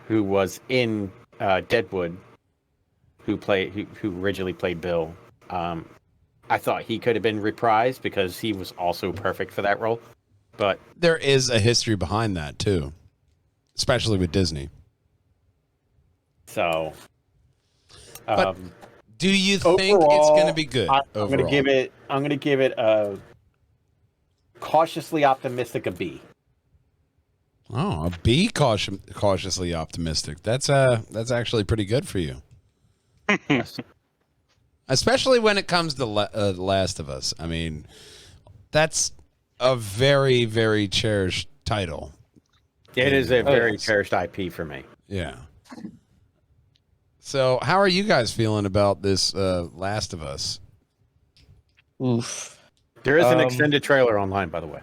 who was in Deadwood, who originally played Bill, I thought he could have been reprised because he was also perfect for that role. But there is a history behind that too, especially with Disney. So, but do you think it's going to be good? I'm going to give it a cautiously optimistic a B. Oh, a B, cautiously optimistic. That's actually pretty good for you. Yes. Especially when it comes to Last of Us. I mean, that's a very, very cherished title. It is a very cherished IP for me. Yeah. So, how are you guys feeling about this Last of Us? Oof. There is an extended trailer online, by the way.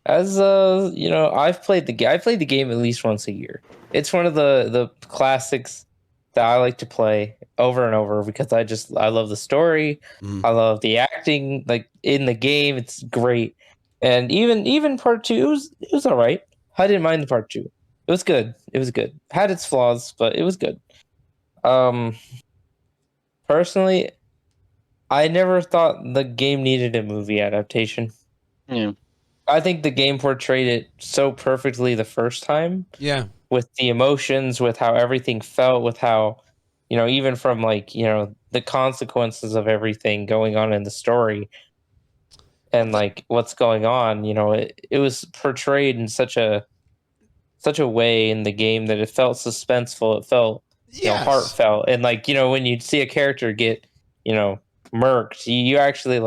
As I've played the game at least once a year. It's one of the classics that I like to play over and over because I love the story. I love the acting, like in the game. It's great, and even part 2, it was all right. I didn't mind the part 2. It was good. It was good. Had its flaws, but it was good. Personally, I never thought the game needed a movie adaptation. Yeah. I think the game portrayed it so perfectly the first time. Yeah. With the emotions, with how everything felt, with how, even from the consequences of everything going on in the story and what's going on, it was portrayed in such a way in the game that it felt suspenseful. It felt heartfelt. And when you see a character get, murked, you actually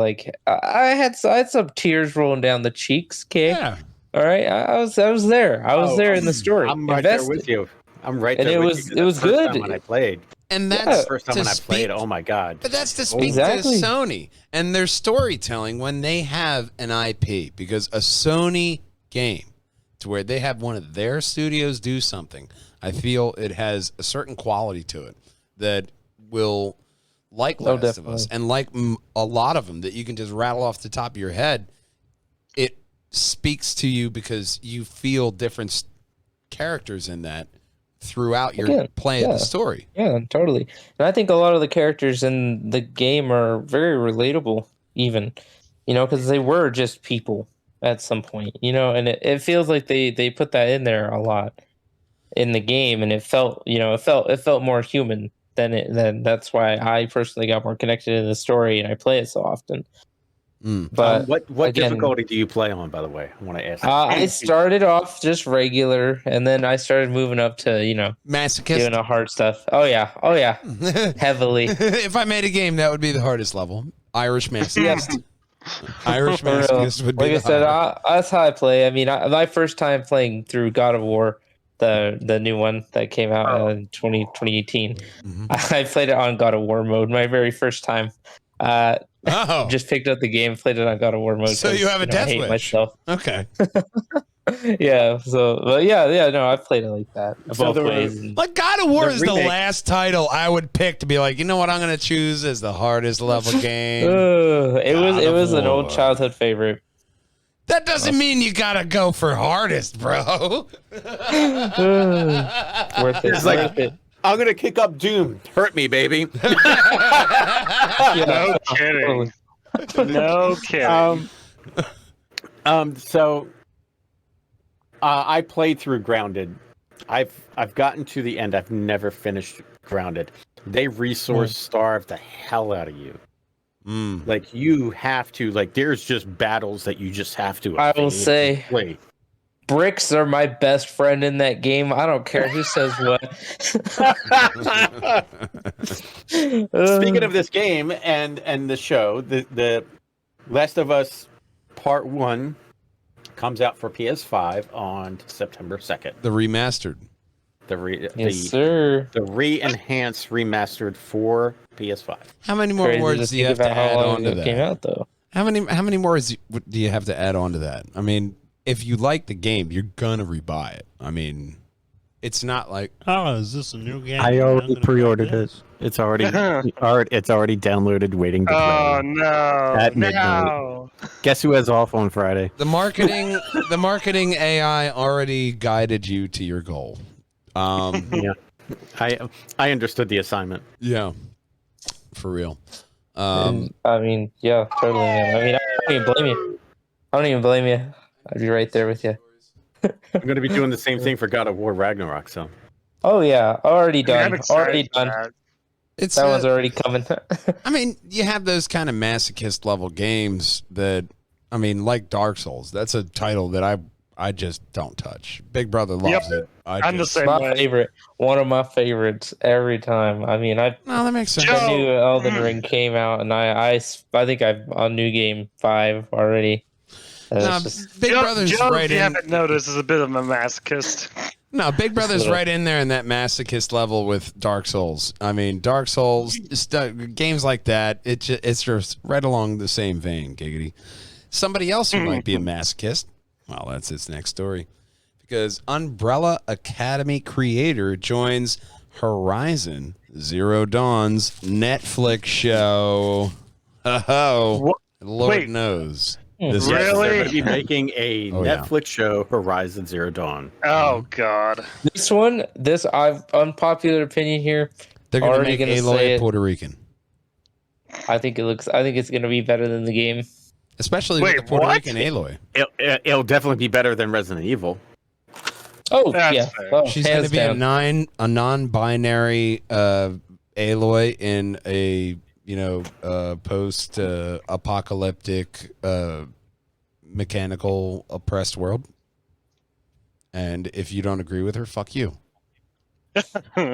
I had some tears rolling down the cheeks, Kick. Yeah. All right, I was there. I was there in the story. I'm right there with you. I'm right there. And with you. it was the first good time when I played. And that's the first time when I played. Oh my god! But that's to speak to Sony and their storytelling when they have an IP, because a Sony game to where they have one of their studios do something, I feel it has a certain quality to it that will, like Last of Us and like a lot of them that you can just rattle off the top of your head, it speaks to you because you feel different characters in that throughout your play of the story. Yeah, totally. And I think a lot of the characters in the game are very relatable, even, because they were just people at some point, and it feels like they put that in there a lot in the game, and it felt, it felt more human than that's why I personally got more connected in the story and I play it so often. But what difficulty do you play on, by the way? I want to ask. I started off just regular, and then I started moving up to masochist, doing the hard stuff. Oh yeah, heavily. If I made a game, that would be the hardest level. Irish masochist. Irish masochist would be. Like I said, that's how I play. I mean, my first time playing through God of War, the new one that came out in 2018. I played it on God of War mode, my very first time. Just picked up the game, played it on God of War mode. So you have a death wish. Myself. Okay. Yeah. So, but no, I've played it like that. Both ways. Like God of War is the last title I would pick to be like, you know what, I'm going to choose as the hardest level game. It was an old childhood favorite. That doesn't mean you gotta go for hardest, bro. Worth it. It's worth it. I'm gonna kick up Doom. Hurt me, baby. No kidding. No kidding. So I played through Grounded. I've gotten to the end. I've never finished Grounded. They resource starve the hell out of you. Like you have to, there's just battles that you just have to. I will say, bricks are my best friend in that game. I don't care who says what. Speaking of this game and the show, the Last of Us Part 1 comes out for PS5 on September 2nd. The remastered. Sir. The re-enhanced remastered for PS5. How many more words do you have to add on to that? Came out, though. How many more do you have to add on to that? I mean, if you like the game, you're gonna rebuy it. I mean, it's not like, oh, is this a new game? I already pre-ordered it. It's already downloaded, waiting to play. Oh no! At midnight. Guess who has off on Friday? The marketing AI already guided you to your goal. Yeah, I understood the assignment. Yeah, for real. I mean, yeah, totally. Man. I mean, I don't even blame you. I don't even blame you. I'd be right there with you. I'm going to be doing the same thing for God of War Ragnarok. So. Oh yeah, already done. Already done. That one's already coming. I mean, you have those kind of masochist level games that, I mean, like Dark Souls. That's a title that I just don't touch. Big Brother loves it. I'm the same my way. favorite. One of my favorites every time. I mean, that makes sense. I knew Elden Ring came out, and I think I'm on New Game 5 already. Big Brother's Joe, right if you in. haven't noticed, is a bit of a masochist. No, Big Brother's right in there in that masochist level with Dark Souls. I mean, Dark Souls, games like that, it's just right along the same vein, Giggity. Somebody else who might be a masochist, well, that's its next story. Because Umbrella Academy creator joins Horizon Zero Dawn's Netflix show. Oh, Lord knows. Yes, Really? they're going to be making a Netflix show, Horizon Zero Dawn. Oh God! This unpopular opinion here. They're going to make Aloy Puerto Rican. I think it's going to be better than the game, especially with the Puerto Rican Aloy. It'll definitely be better than Resident Evil. Oh, That's yeah. fair. Oh, She's going to be a non-binary Aloy in a post-apocalyptic mechanical oppressed world. And if you don't agree with her, fuck you.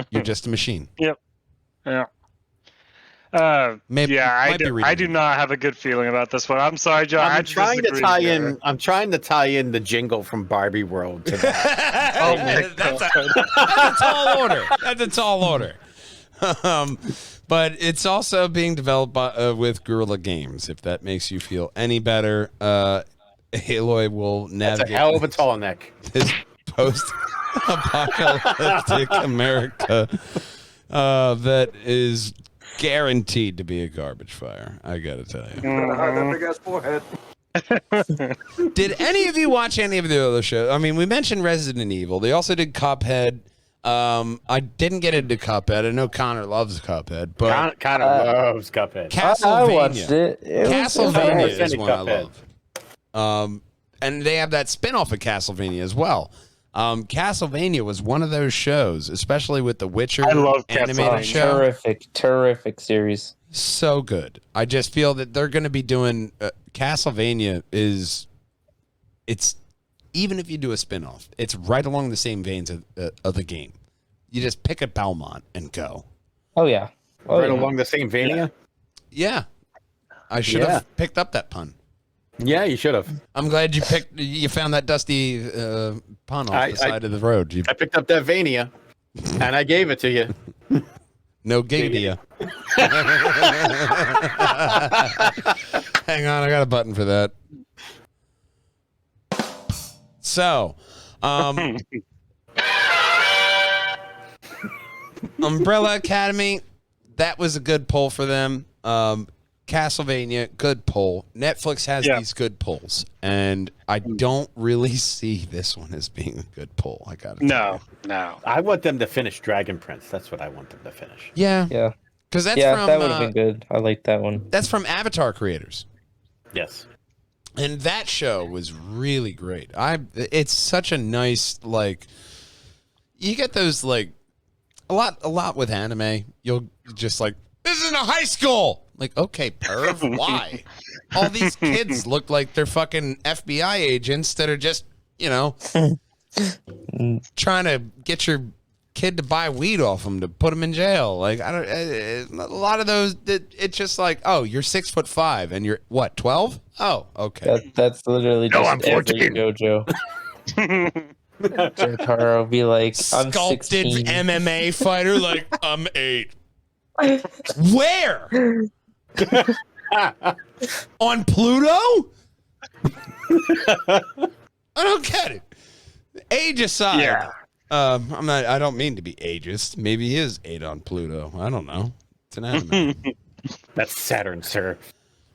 You're just a machine. Yep. Yeah. Maybe I do not have a good feeling about this one. I'm sorry, John. I'm trying to tie in the jingle from Barbie World to that. That's a tall order. That's a tall order. But it's also being developed by, with Guerrilla Games. If that makes you feel any better, Aloy will navigate. That's a hell of a tall neck. This post-apocalyptic America that is guaranteed to be a garbage fire. I gotta tell you. That big ass forehead. Did any of you watch any of the other shows? I mean, we mentioned Resident Evil. They also did Cuphead. I didn't get into Cuphead. I know Connor loves Cuphead, but Connor loves Cuphead. Castlevania. I watched it. Castlevania is Cuphead. one I love. And they have that spin-off of Castlevania as well. Castlevania was one of those shows, especially with the Witcher animated show. Terrific series. So good. I just feel that they're going to be doing Castlevania it's even if you do a spin-off, it's right along the same veins of the game. You just pick a Belmont and go. Oh yeah. Along the same Vania? Yeah. I should have picked up that pun. Yeah, you should have. I'm glad you found that dusty pun off the side of the road. I picked up that Vania, and I gave it to you. No gave to you. Hang on, I got a button for that. So, Umbrella Academy, that was a good pull for them. Castlevania, good pull. Netflix has these good pulls, and I don't really see this one as being a good pull. I got it. No. I want them to finish Dragon Prince. That's what I want them to finish. Yeah. Because that's from that would have been good. I like that one. That's from Avatar creators. Yes. And that show was really great. It's such a nice, you get those a lot with anime. You'll just this isn't a high school. Okay, perv, why? All these kids look like they're fucking FBI agents that are just, trying to get your kid to buy weed off them to put them in jail. A lot of those, it's just oh, you're 6'5" and you're what, 12? Oh, okay. That's literally just I'm 14. JoJo. Jotaro will be I'm Sculpted 16. MMA fighter, I'm 8. Where? On Pluto? I don't get it. Age aside, I don't mean to be ageist. Maybe he is 8 on Pluto. I don't know. It's an anime. That's Saturn, sir.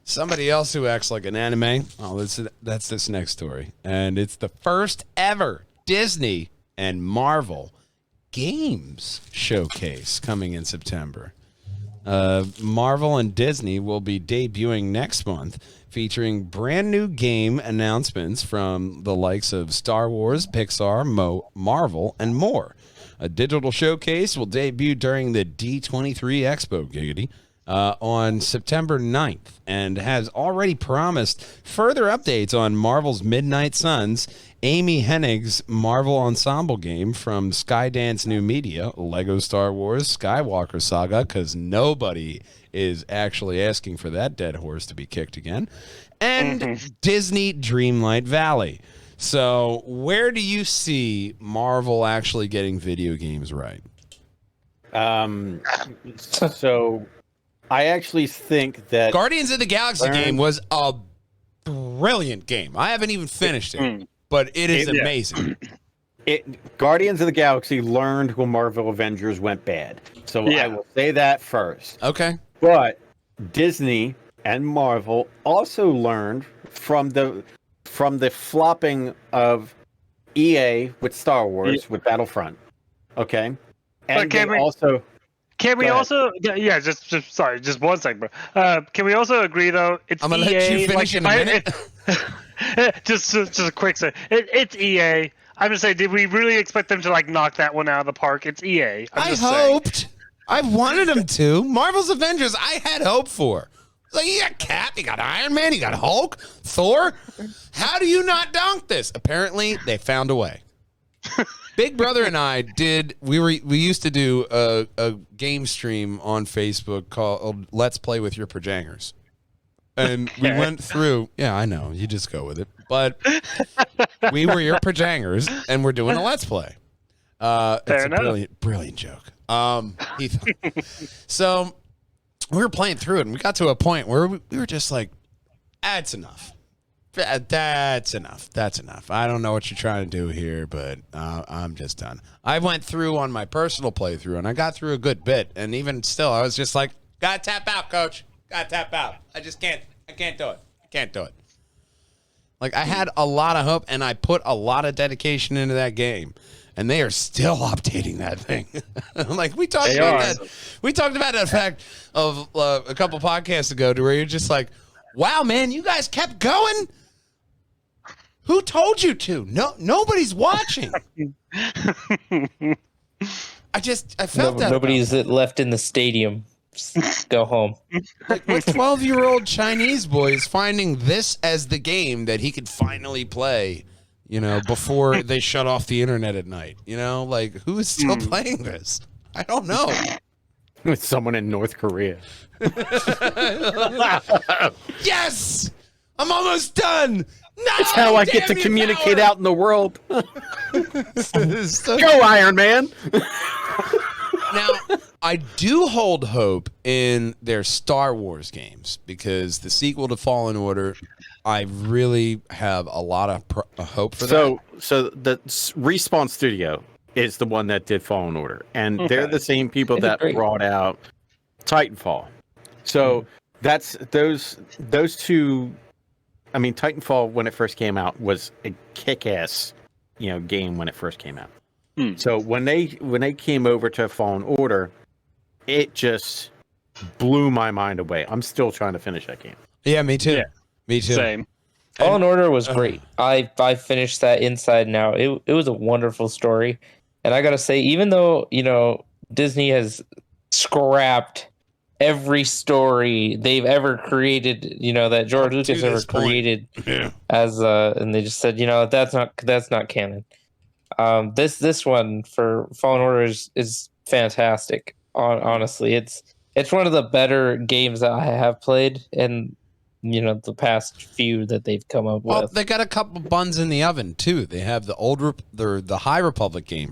Somebody else who acts like an anime. Oh, that's this next story, and it's the first ever Disney and Marvel games showcase coming in September. Marvel and Disney will be debuting next month, featuring brand new game announcements from the likes of Star Wars, Pixar, Marvel, and more. A digital showcase will debut during the D23 Expo, giggity, on September 9th, and has already promised further updates on Marvel's Midnight Suns, Amy Hennig's Marvel Ensemble game from Skydance New Media, Lego Star Wars, Skywalker Saga, because nobody is actually asking for that dead horse to be kicked again, and Disney Dreamlight Valley. So where do you see Marvel actually getting video games right? So I actually think that Guardians of the Galaxy game was a brilliant game. I haven't even finished it, but it is amazing. Guardians of the Galaxy learned when Marvel Avengers went bad. So I will say that first. Okay. But Disney and Marvel also learned from the flopping of EA with Star Wars with Battlefront. Okay. And Can we also sorry, just one second, bro. Can we also agree though? It's I'm gonna EA. let you finish in a minute. Just a quick second. It's EA. I'm just saying, did we really expect them to like knock that one out of the park? It's EA. I hoped. I wanted them to. Marvel's Avengers, I had hope for. Like, you got Cap, you got Iron Man, you got Hulk, Thor. How do you not dunk this? Apparently, they found a way. Big Brother and I we used to do a game stream on Facebook called Let's Play with Your Pajangers. And we went through, yeah, I know, you just go with it. But we were your Pajangers, and we're doing a Let's Play. It's a brilliant joke. So we were playing through it, and we got to a point where we were just like, that's enough. That's enough. That's enough. I don't know what you're trying to do here, but I'm just done. I went through on my personal playthrough, and I got through a good bit. And even still, I was just like, gotta tap out, coach. Gotta tap out. I just can't. I can't do it. I can't do it. Like, I had a lot of hope, and I put a lot of dedication into that game. And they are still updating that thing. Like, we talked about that. We talked about that fact of a couple podcasts ago, to where you're just like, wow, man, you guys kept going. Who told you to? No, nobody's watching. I felt that. Nobody's left in the stadium. Just go home. Like, what 12-year-old Chinese boy is finding this as the game that he could finally play, before they shut off the internet at night? Like, who is still playing this? I don't know. It's someone in North Korea. Yes! I'm almost done! No, that's how I get to communicate out in the world. Go, Iron Man! Now, I do hold hope in their Star Wars games, because the sequel to Fallen Order, I really have a lot of hope for that. So the Respawn Studio is the one that did Fallen Order, and they're the same people that brought out Titanfall. So that's those two. I mean, Titanfall, when it first came out, was a kick-ass, game when it first came out. So when they came over to Fallen Order, it just blew my mind away. I'm still trying to finish that game. Yeah, me too. Yeah. Me too. Same. Fallen Order was great. I finished that inside and out. It was a wonderful story. And I got to say, even though, Disney has scrapped every story they've ever created, that George Lucas ever created, and they just said, that's not canon. This one for Fallen Order is fantastic. Honestly, it's one of the better games that I have played in the past few that they've come up with. Well, they got a couple buns in the oven too. They have the High Republic game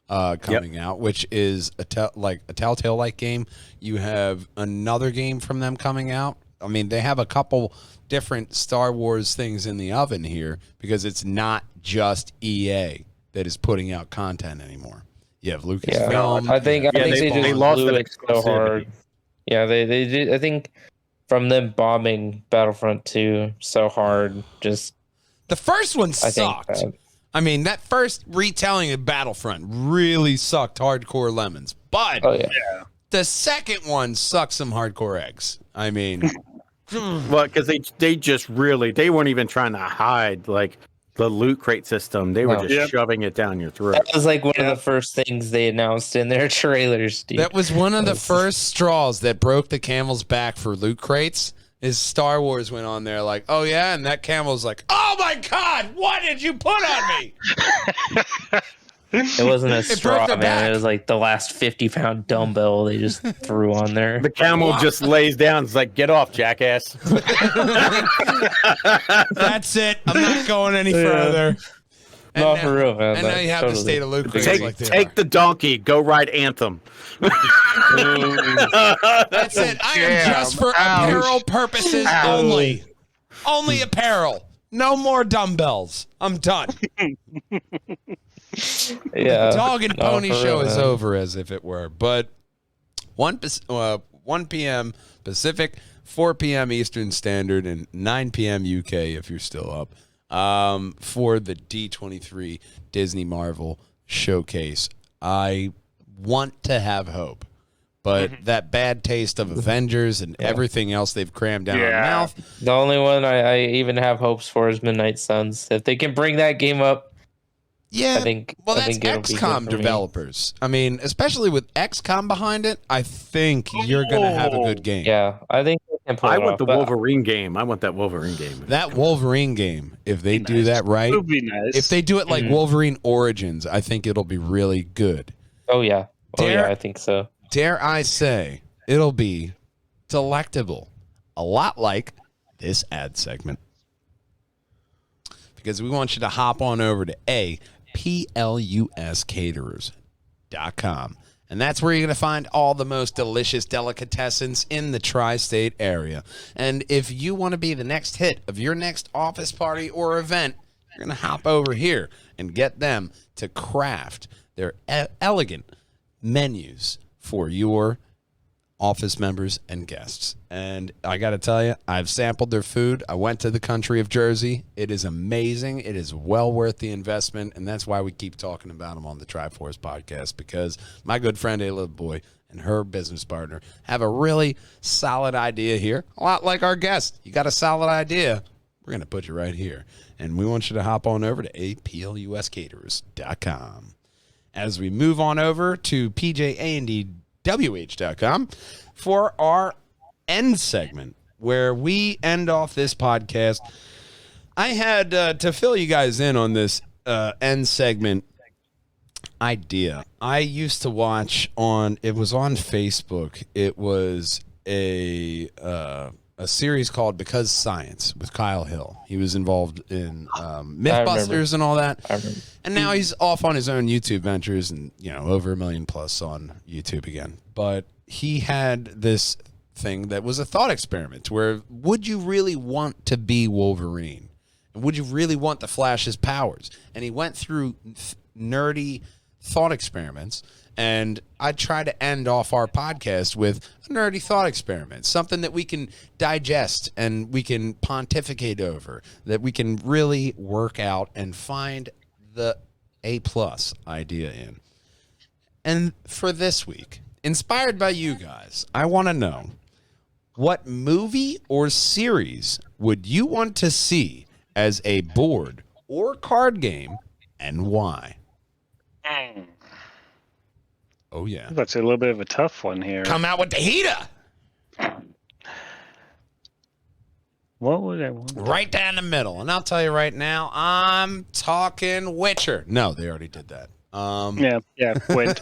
coming out, which is a Telltale-like game. You have another game from them coming out. I mean, they have a couple different Star Wars things in the oven here, because it's not just EA that is putting out content anymore. You have Lucasfilm. I think they lost it so hard. Yeah, they did. I think from them bombing Battlefront 2 so hard, just the first one sucked. I mean, that first retelling of Battlefront really sucked hardcore lemons. But the second one sucked some hardcore eggs. I mean, well, because they just really, they weren't even trying to hide like the loot crate system. They were just shoving it down your throat. That was like one of the first things they announced in their trailers, dude. That was one of the first straws that broke the camel's back for loot crates. Is Star Wars went on there like, oh yeah, and that camel's like, oh my god, what did you put on me? It wasn't a broke straw, their man. back. It was like the last 50-pound dumbbell they just threw on there. The camel just lays down. It's like, get off, jackass. That's it. I'm not going any further. And No, now, for real, man. And now That's you have totally the state of Luke. Take the donkey. Go ride Anthem. That's it. I am just for apparel purposes only. Only apparel. No more dumbbells. I'm done. Yeah. Dog and Pony for show real, is man. over, as if it were. But 1 p.m. Pacific, 4 p.m. Eastern Standard, and 9 p.m. UK, if you're still up, for the D23 Disney Marvel Showcase. I want to have hope, but that bad taste of Avengers and everything else they've crammed down our mouth. The only one I even have hopes for is Midnight Suns. If they can bring that game up, Yeah, I think that's it'll be good XCOM for me. developers. I mean, especially with XCOM behind it, I think you're going to have a good game. Yeah, I think they can pull I it want off, the but- Wolverine game. I want that Wolverine game. That Wolverine game, if they do that right, It would be nice. if they do it like Wolverine Origins, I think it'll be really good. Oh yeah, Dare- I think so. Dare I say, it'll be delectable. A lot like this ad segment. Because we want you to hop on over to PLUScaterers.com. And that's where you're going to find all the most delicious delicatessens in the tri-state area. And if you want to be the next hit of your next office party or event, you're going to hop over here and get them to craft their elegant menus for your office members and guests. And I got to tell you, I've sampled their food. I went to the country of Jersey. It is amazing. It is well worth the investment. And that's why we keep talking about them on the Triforce podcast, because my good friend A Little Boy and her business partner have a really solid idea here. A lot like our guest. You got a solid idea, we're going to put you right here. And we want you to hop on over to APLUScaterers.com. As we move on over to PJAndDWH.com for our end segment, where we end off this podcast. I had to fill you guys in on this end segment idea. I used to watch it was on Facebook. It was a series called Because Science with Kyle Hill. He was involved in Mythbusters and all that. I remember. And now he's off on his own YouTube ventures and, over 1 million plus on YouTube again. But he had this thing that was a thought experiment where, would you really want to be Wolverine? And would you really want the Flash's powers? And he went through nerdy thought experiments. And I try to end off our podcast with a nerdy thought experiment, something that we can digest and we can pontificate over, that we can really work out and find the A+ idea in. And for this week, inspired by you guys, I want to know, what movie or series would you want to see as a board or card game, and why? Oh, yeah. That's a little bit of a tough one here. Come out with the heater. What would I want? Right down the middle. And I'll tell you right now, I'm talking Witcher. No, they already did that. Yeah, wait.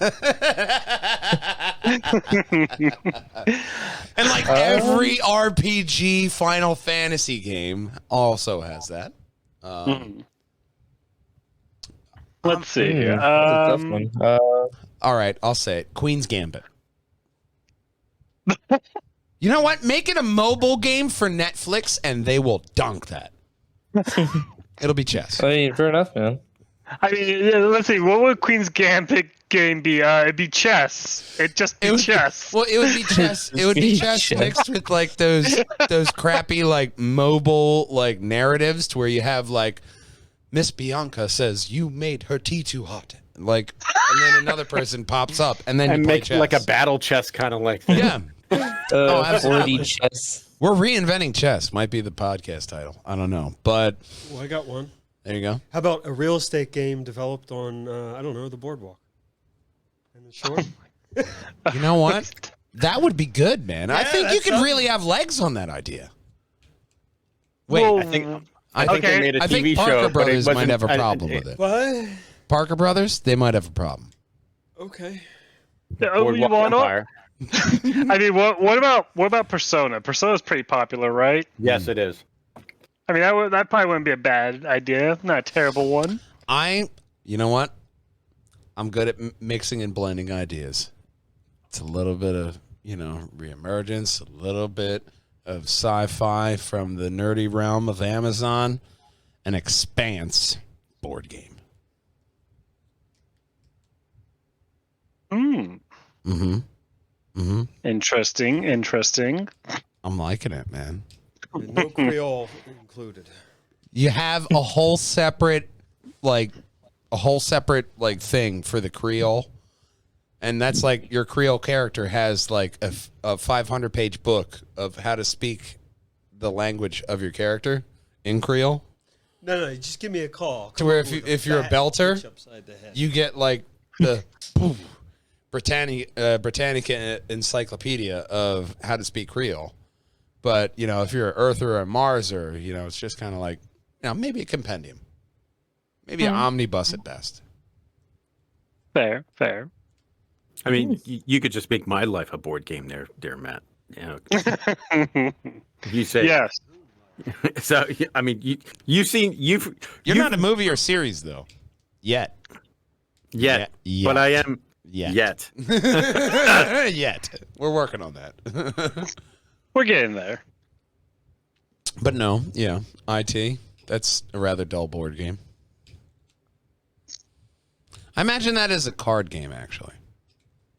And like every RPG Final Fantasy game also has that. Let's see here. That's a tough one. All right, I'll say it. Queen's Gambit. You know what? Make it a mobile game for Netflix, and they will dunk that. It'll be chess. I mean, fair enough, man. I mean, let's see. What would Queen's Gambit game be? It'd be chess. It'd just be chess. Well, it would be chess. It would be chess mixed with like those crappy like mobile like narratives to where you have like Miss Bianca says you made her tea too hot, like, and then another person pops up, and then you play make chess. like a battle chess kind of like thing. Yeah. Oh, absolutely. 4D chess. We're reinventing chess. Might be the podcast title. I don't know, but Well, I got one. there you go. How about a real estate game developed on, I don't know, the boardwalk? And the shore? You know what? That would be good, man. I Yeah, think you that's could something. really have legs on that idea. Wait, Well, I think I they Okay. made a I think TV Parker show, but it Brothers might wasn't- have a problem with it. What? Parker Brothers, they might have a problem. Okay. Oh, you Boardwalk want Empire. I mean, what about Persona? Persona's pretty popular, right? Yes, it is. I mean, that probably wouldn't be a bad idea. Not a terrible one. You know what? I'm good at mixing and blending ideas. It's a little bit of, Reemergence, a little bit of sci-fi from the nerdy realm of Amazon, an Expanse board game. Interesting. I'm liking it, man. And no Creole included. You have a whole separate thing for the Creole. And that's like your Creole character has like a 500-page book of how to speak the language of your character in Creole. No, just give me a call. To where if you're a belter, you get like the Britannica encyclopedia of how to speak Creole. But, if you're an Earther or a Marser, it's just kind of like, maybe a compendium. Maybe an omnibus at best. Fair. I mean, you could just make my life a board game there, Matt. You say yes. So, I mean, you're not a movie or series, though. Yet. But I am yet. Yet. We're working on that. We're getting there. But no, IT. That's a rather dull board game. I imagine that as a card game, actually.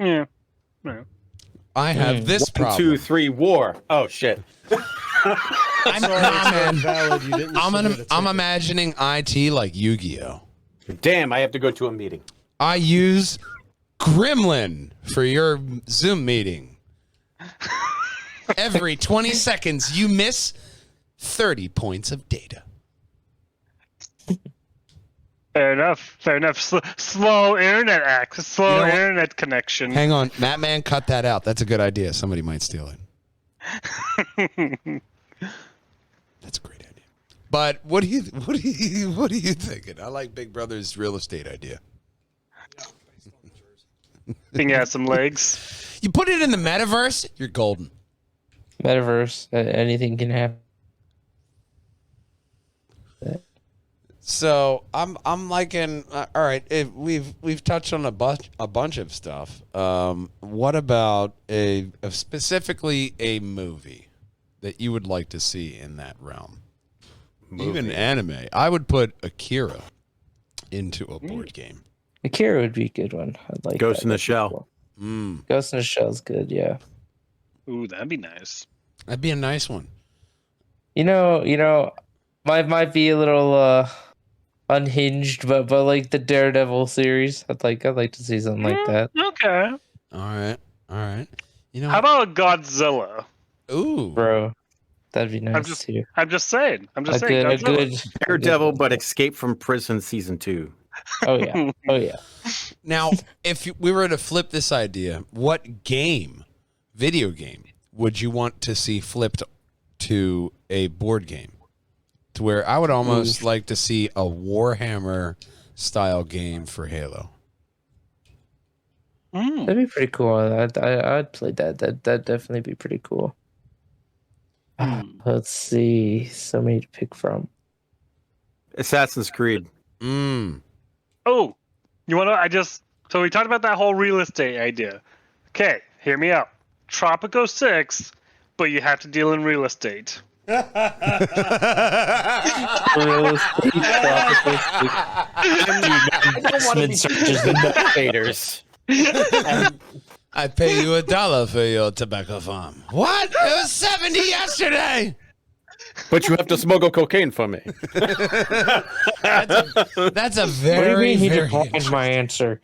Yeah. I have this problem. 1, 2, 3, war. Oh shit. I'm imagining IT like Yu-Gi-Oh. Damn, I have to go to a meeting. I use Gremlin for your Zoom meeting. Every 20 seconds, you miss 30 points of data. Fair enough. Slow internet access. Slow internet connection. Hang on, Matt, cut that out. That's a good idea. Somebody might steal it. That's a great idea. But what are you thinking? I like Big Brother's real estate idea. Think it has some legs. You put it in the metaverse, you're golden. Metaverse, anything can happen. So I'm liking. All right, we've touched on a bunch of stuff. What about specifically a movie that you would like to see in that realm? Even anime. I would put Akira into a board game. Akira would be a good one. I'd like Ghost in the Shell. Ghost in the Shell's good. Yeah. Ooh, that'd be nice. That'd be a nice one. Might be a little unhinged, but like the Daredevil series, I'd like to see something like that. Okay. All right. How about Godzilla? Ooh, bro, that'd be nice too. I'm just saying. A good Daredevil, but Escape from Prison season 2. Oh yeah. Now, if we were to flip this idea, what video game, would you want to see flipped to a board game? To where I would almost like to see a Warhammer style game for Halo. That'd be pretty cool. I'd play that. That'd definitely be pretty cool. Let's see. So many to pick from. Assassin's Creed. Oh, you want to? So we talked about that whole real estate idea. Okay, hear me out. Tropico 6, but you have to deal in real estate. Real estate, Investment searches and motivators. I pay you $1 for your tobacco farm. What? It was 70 yesterday. But you have to smuggle cocaine for me. That's a very, what do you mean he very declined my answer?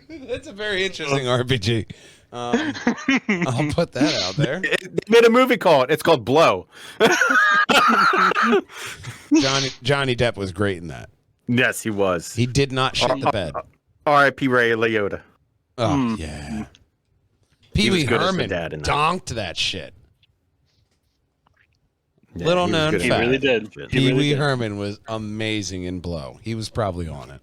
That's a very interesting RPG. I'll put that out there. They made a movie called. It's called Blow. Johnny Depp was great in that. Yes, he was. He did not shit the bed. R.I.P. Ray Liotta. Oh yeah. Pee Wee Herman donked that shit. Yeah, Little known fact. He really did. Pee Wee Herman was amazing in Blow. He was probably on it.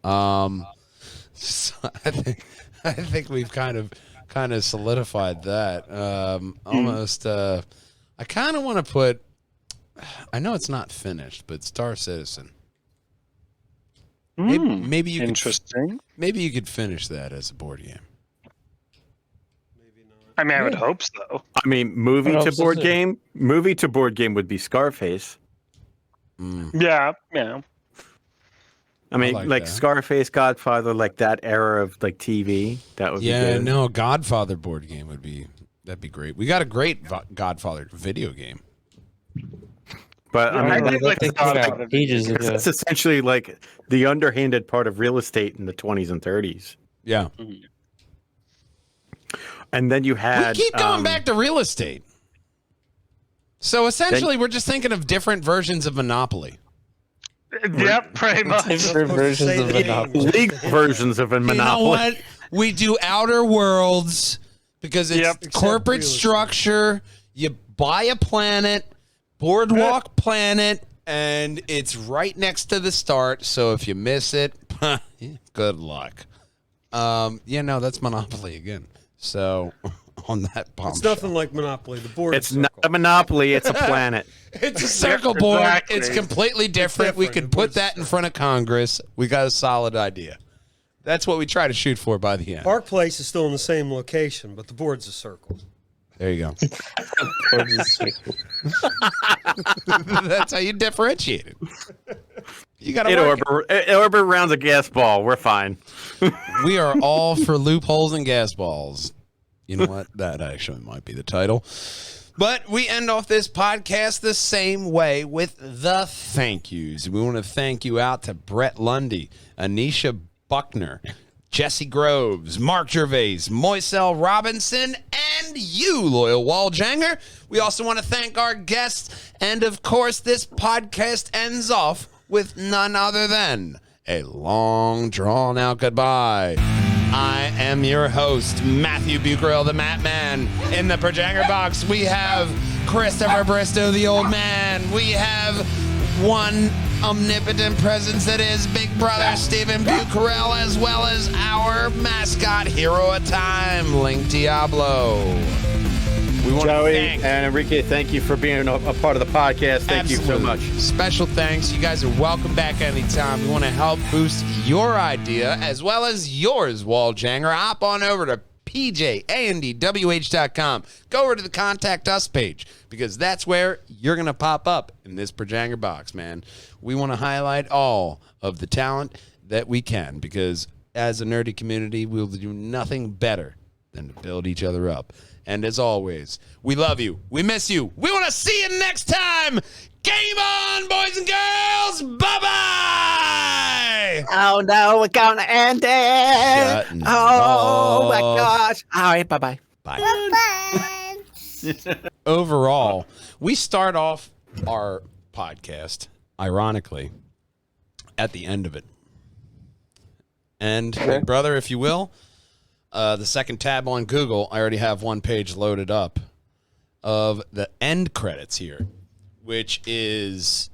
So I think we've kind of solidified that. Almost. I kind of want to put. I know it's not finished, but Star Citizen. Maybe you interesting. Maybe you could finish that as a board game. I mean, I would hope so. I mean, movie to board game would be Scarface. Yeah. I mean, like like that. Scarface, Godfather, like that era of like TV. That would be good. No, Godfather board game that'd be great. We got a great Godfather video game. But I mean, think like the Godfather ages ago. that's essentially like the underhanded part of real estate in the 20s and 30s. Yeah. And then you had. We keep going back to real estate. So essentially, we're just thinking of different versions of Monopoly. Yep, pretty much. Different versions of Monopoly. league versions of a Monopoly. You know what? We do Outer Worlds because it's Yep. corporate Except real estate. structure. You buy a planet, boardwalk planet, and it's right next to the start. So if you miss it, good luck. That's Monopoly again. So on that bombshell. It's nothing like Monopoly. The board. It's is not a Monopoly, it's a planet. It's a circle board. Exactly. It's completely different. We could put that in front of Congress. We got a solid idea. That's what we try to shoot for by the end. Park Place is still in the same location, but the board's a circle. There you go. That's how you differentiate it. You got to It orbit around a gas ball. We're fine. We are all for loopholes and gas balls. You know what? That actually might be the title. But we end off this podcast the same way with the thank yous. We want to thank you out to Brett Lundy, Anisha Buckner, Jesse Groves, Mark Gervais, Moiselle Robinson, and you, loyal Walljanger. We also want to thank our guests. And, of course, this podcast ends off with none other than a long, drawn-out goodbye. I am your host, Matthew Bucarell, the Mat Man. In the Perjanger box, we have Christopher Bristow, the old man. We have one omnipotent presence that is Big Brother Stephen Bucarell, as well as our mascot, hero of time, Link Diablo. We want Joey to thank and Enrique, thank you for being a part of the podcast. Thank you so much. Special thanks. You guys are welcome back anytime. We want to help boost your idea as well as yours, Walljanger. Hop on over to pjandwh.com. Go over to the Contact Us page because that's where you're going to pop up in this Perjanger box, man. We want to highlight all of the talent that we can because as a nerdy community, we'll do nothing better than to build each other up. And as always, we love you. We miss you. We want to see you next time. Game on, boys and girls. Bye-bye. Oh, no, we're going to end it. Shutting Oh, my off. gosh. All right, bye-bye. Bye. Bye. Overall, we start off our podcast, ironically, at the end of it. And, brother, if you will, the second tab on Google, I already have one page loaded up of the end credits here, which is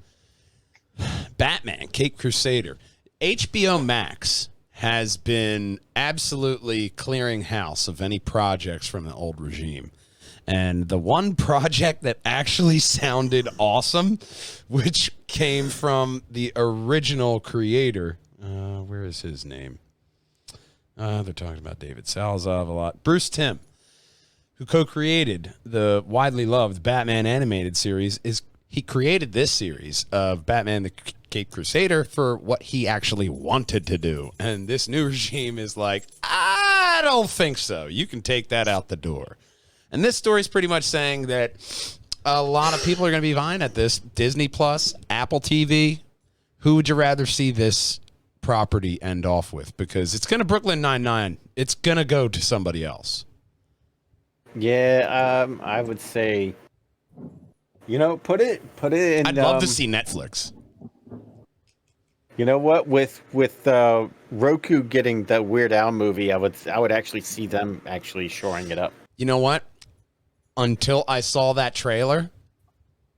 Batman, Cape Crusader. HBO Max has been absolutely clearing house of any projects from the old regime. And the one project that actually sounded awesome, which came from the original creator, where is his name? They're talking about David Salzov a lot. Bruce Timm, who co-created the widely loved Batman animated series, he created this series of Batman the Cape Crusader for what he actually wanted to do. And this new regime is like, I don't think so. You can take that out the door. And this story is pretty much saying that a lot of people are going to be vying at this. Disney Plus, Apple TV. Who would you rather see this property end off with? Because it's going to Brooklyn Nine-Nine. It's going to go to somebody else. Yeah, I would say, put it in. I'd love to see Netflix. You know what? With Roku getting the Weird Al movie, I would actually see them actually shoring it up. You know what? Until I saw that trailer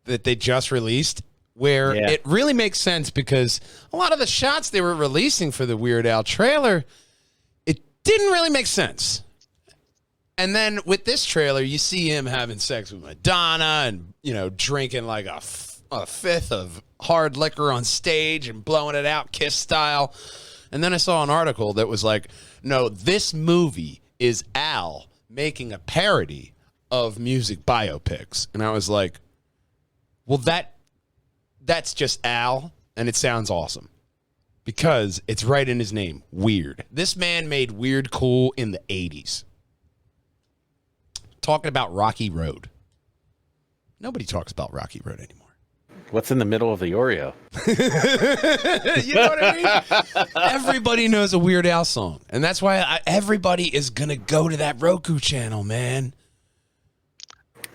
that they just released, where it really makes sense because a lot of the shots they were releasing for the Weird Al trailer, it didn't really make sense. And then with this trailer, you see him having sex with Madonna and, you know, drinking like a fifth of hard liquor on stage and blowing it out Kiss style. And then I saw an article that was like, no, this movie is Al making a parody of music biopics. And I was like, well, that's just Al, and it sounds awesome because it's right in his name, Weird. This man made Weird cool in the 80s. Talking about Rocky Road. Nobody talks about Rocky Road anymore. What's in the middle of the Oreo? You know what I mean? Everybody knows a Weird Al song, and that's why everybody is going to go to that Roku channel, man.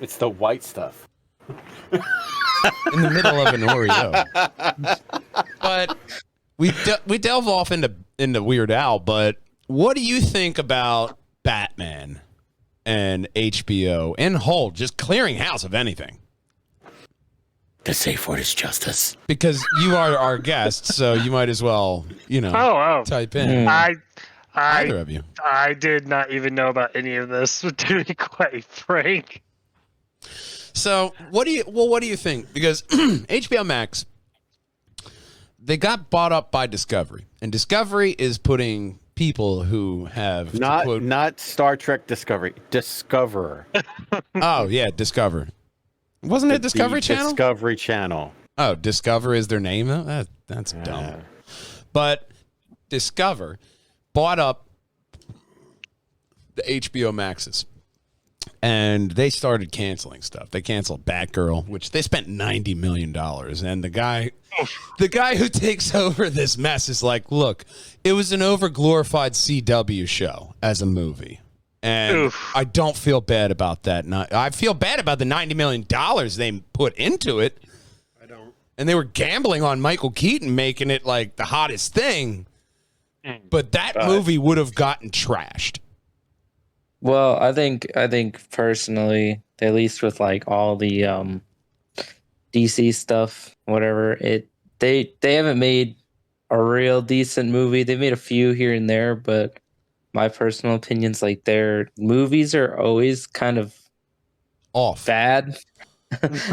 It's the white stuff. In the middle of an Oreo. But we delve off into Weird Al, but what do you think about Batman and HBO and Hold just clearing house of anything? The safe word is justice. Because you are our guest, so you might as well, you know, type in. Either of you. I did not even know about any of this, to be quite frank. So what do you think? Because HBO Max, they got bought up by Discovery, and Discovery is putting people who have not Star Trek Discovery, Discoverer. Oh yeah, Discover. Wasn't it Discovery Channel? Discovery Channel. Oh, Discover is their name though? That's dumb. But Discover bought up the HBO Maxes. And they started canceling stuff. They canceled Batgirl, which they spent $90 million. And the guy who takes over this mess is like, look, it was an over-glorified CW show as a movie. And I don't feel bad about that. I feel bad about the $90 million they put into it. I don't. And they were gambling on Michael Keaton making it like the hottest thing. But that movie would have gotten trashed. Well, I think personally, at least with like all the DC stuff, whatever, they haven't made a real decent movie. They made a few here and there, but my personal opinion's like their movies are always kind of off bad.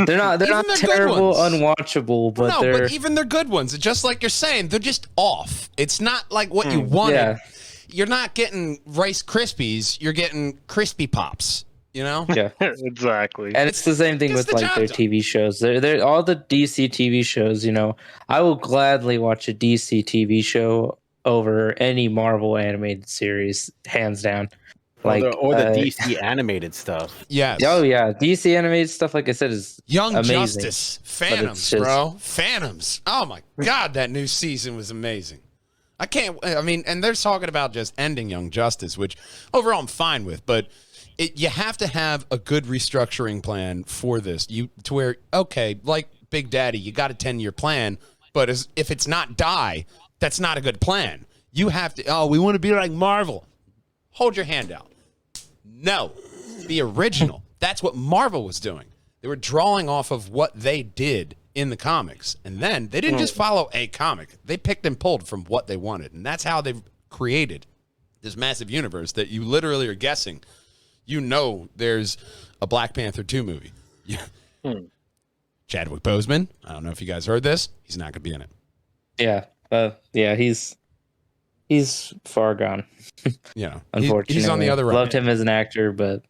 they're not terrible, unwatchable, but but even their good ones, just like you're saying, they're just off. It's not like what you wanted. Yeah. You're not getting Rice Krispies. You're getting Crispy Pops. You know? Yeah, exactly. And it's the same thing with like their TV shows. They're all the DC TV shows. You know, I will gladly watch a DC TV show over any Marvel animated series, hands down. Like the DC animated stuff. Yes. Oh yeah, DC animated stuff. Like I said, is Young amazing, Justice, Phantoms, bro, Phantoms. Oh my God, that new season was amazing. And they're talking about just ending Young Justice, which overall I'm fine with, but you have to have a good restructuring plan for this. To where, okay, like Big Daddy, you got a 10-year plan, but if it's not die, that's not a good plan. You have to, we want to be like Marvel. Hold your hand out. No, be original. That's what Marvel was doing. They were drawing off of what they did in the comics. And then they didn't just follow a comic. They picked and pulled from what they wanted. And that's how they've created this massive universe that you literally are guessing. You know there's a Black Panther 2 movie. Chadwick Boseman, I don't know if you guys heard this. He's not going to be in it. Yeah. He's far gone. Yeah. Unfortunately. He's on the other end. Loved him as an actor, but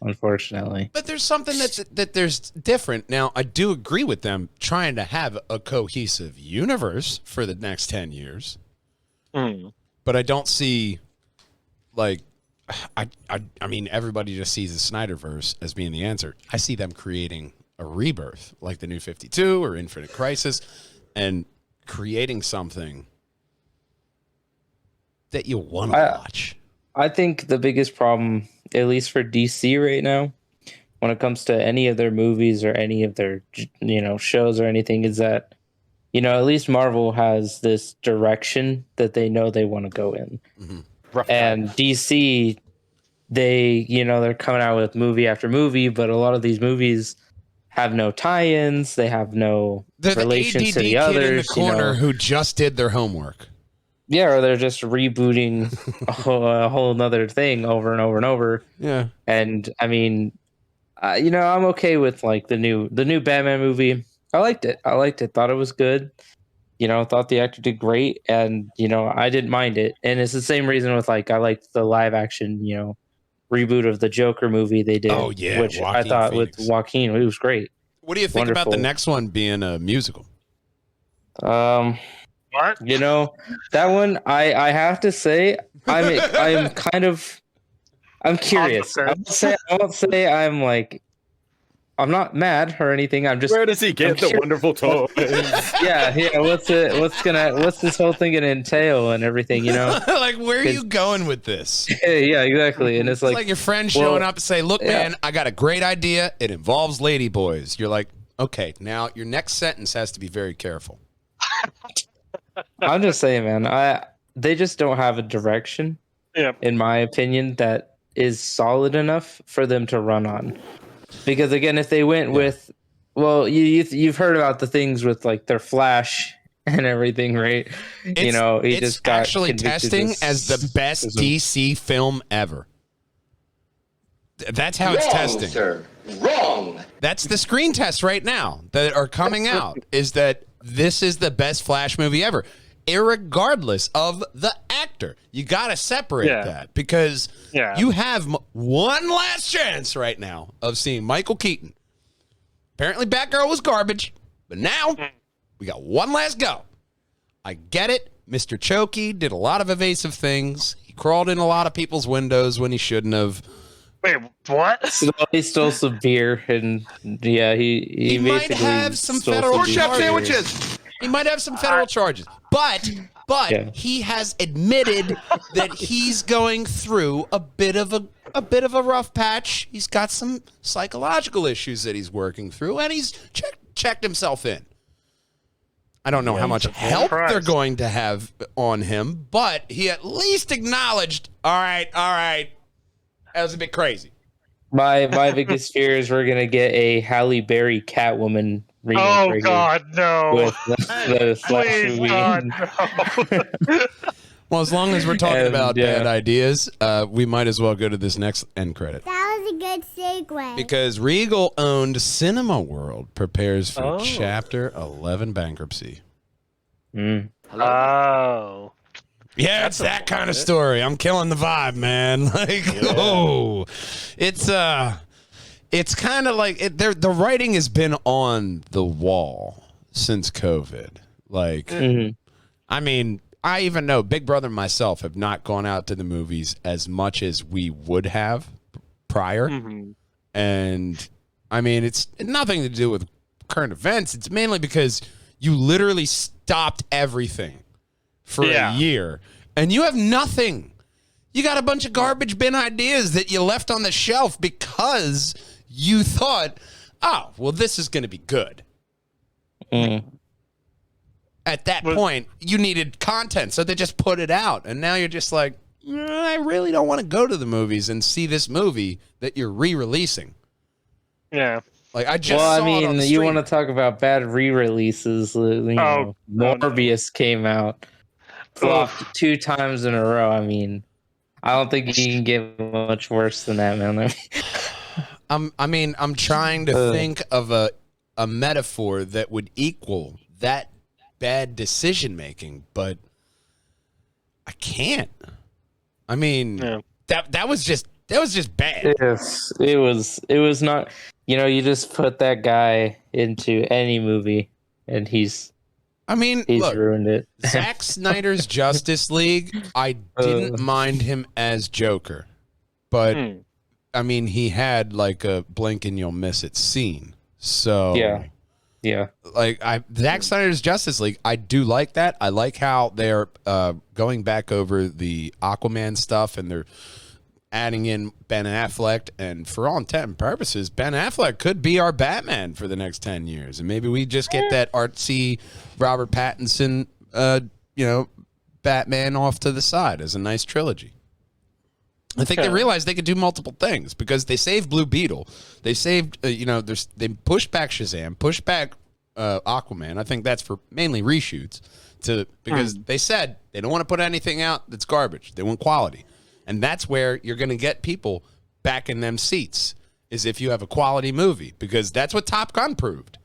unfortunately. But there's something that there's different. Now, I do agree with them trying to have a cohesive universe for the next 10 years. But I don't see, like, I mean, everybody just sees the Snyderverse as being the answer. I see them creating a rebirth, like the New 52 or Infinite Crisis, and creating something that you want to watch. I think the biggest problem, at least for DC right now, when it comes to any of their movies or any of their, shows or anything, is that, at least Marvel has this direction that they know they want to go in. And DC, they're coming out with movie after movie, but a lot of these movies have no tie-ins. They have no relation to the others. In the corner who just did their homework. Yeah, or they're just rebooting a whole nother thing over and over and over. Yeah, and I mean, I'm okay with like the new Batman movie. I liked it. Thought it was good. Thought the actor did great, and I didn't mind it. And it's the same reason with like I liked the live action, reboot of the Joker movie they did. Oh yeah, which Joaquin I thought Phoenix. with Joaquin, it was great. What do you think about the next one being a musical? What? That one I have to say I'm curious. I won't say I'm like I'm not mad or anything. I'm just where does he get the wonderful toys? yeah. What's this whole thing gonna entail and everything? Like where are you going with this? Yeah, exactly. And it's like your friend showing up and say, "Look, man, I got a great idea. It involves ladyboys." You're like, "Okay, now your next sentence has to be very careful." I'm just saying, man. They just don't have a direction. Yeah. In my opinion, that is solid enough for them to run on. Because again, if they went with, well, you've heard about the things with like their Flash and everything, right? He just got actually testing as the best DC film ever. That's how it's testing. Sir. Wrong. That's the screen tests right now that are coming out. Is that this is the best Flash movie ever, irregardless of the actor. You got to separate that because you have one last chance right now of seeing Michael Keaton. Apparently Batgirl was garbage, but now we got one last go. I get it. Mr. Chokey did a lot of evasive things. He crawled in a lot of people's windows when he shouldn't have. Wait, what? He stole some beer, and he might have some federal charges. He might have some federal charges, but he has admitted that he's going through a bit of a rough patch. He's got some psychological issues that he's working through, and he's checked himself in. I don't know how much help they're going to have on him, but he at least acknowledged, all right, that was a bit crazy. My biggest fear is we're gonna get a Halle Berry Catwoman remake. Oh God, no! With the Flash movie. God, no. Well, as long as we're talking about bad ideas, we might as well go to this next end credit. That was a good segue. Because Regal-owned Cinema World prepares for Chapter 11 bankruptcy. Oh. Yeah, it's that kind of story. I'm killing the vibe, man. It's kind of like the writing has been on the wall since COVID. Like, I mean, I even know Big Brother and myself have not gone out to the movies as much as we would have prior. And I mean, it's nothing to do with current events. It's mainly because you literally stopped everything for a year and you have nothing. You got a bunch of garbage bin ideas that you left on the shelf because you thought, oh, well, this is going to be good. At that point, you needed content, so they just put it out. And now you're just like, I really don't want to go to the movies and see this movie that you're re-releasing. Yeah. Like, I just saw it on the you stream. want to talk about bad re-releases. Morbius came out. Flopped 2 times in a row. I mean, I don't think you can get much worse than that, man. I'm trying to think of a metaphor that would equal that bad decision making, but I can't. I mean, that was just bad. Yes, it was not. You just put that guy into any movie, and he's ruined it. Zack Snyder's Justice League, I didn't mind him as Joker, but I mean, he had like a blink and you'll miss it scene. So yeah. Like Zack Snyder's Justice League, I do like that. I like how they're going back over the Aquaman stuff and they're adding in Ben Affleck. And for all intent and purposes, Ben Affleck could be our Batman for the next 10 years. And maybe we just get that artsy Robert Pattinson, Batman off to the side as a nice trilogy. I think they realized they could do multiple things because they saved Blue Beetle. They saved, they pushed back Shazam, pushed back Aquaman. I think that's for mainly reshoots because they said they don't want to put anything out that's garbage. They want quality. And that's where you're going to get people back in them seats is if you have a quality movie because that's what Top Gun proved.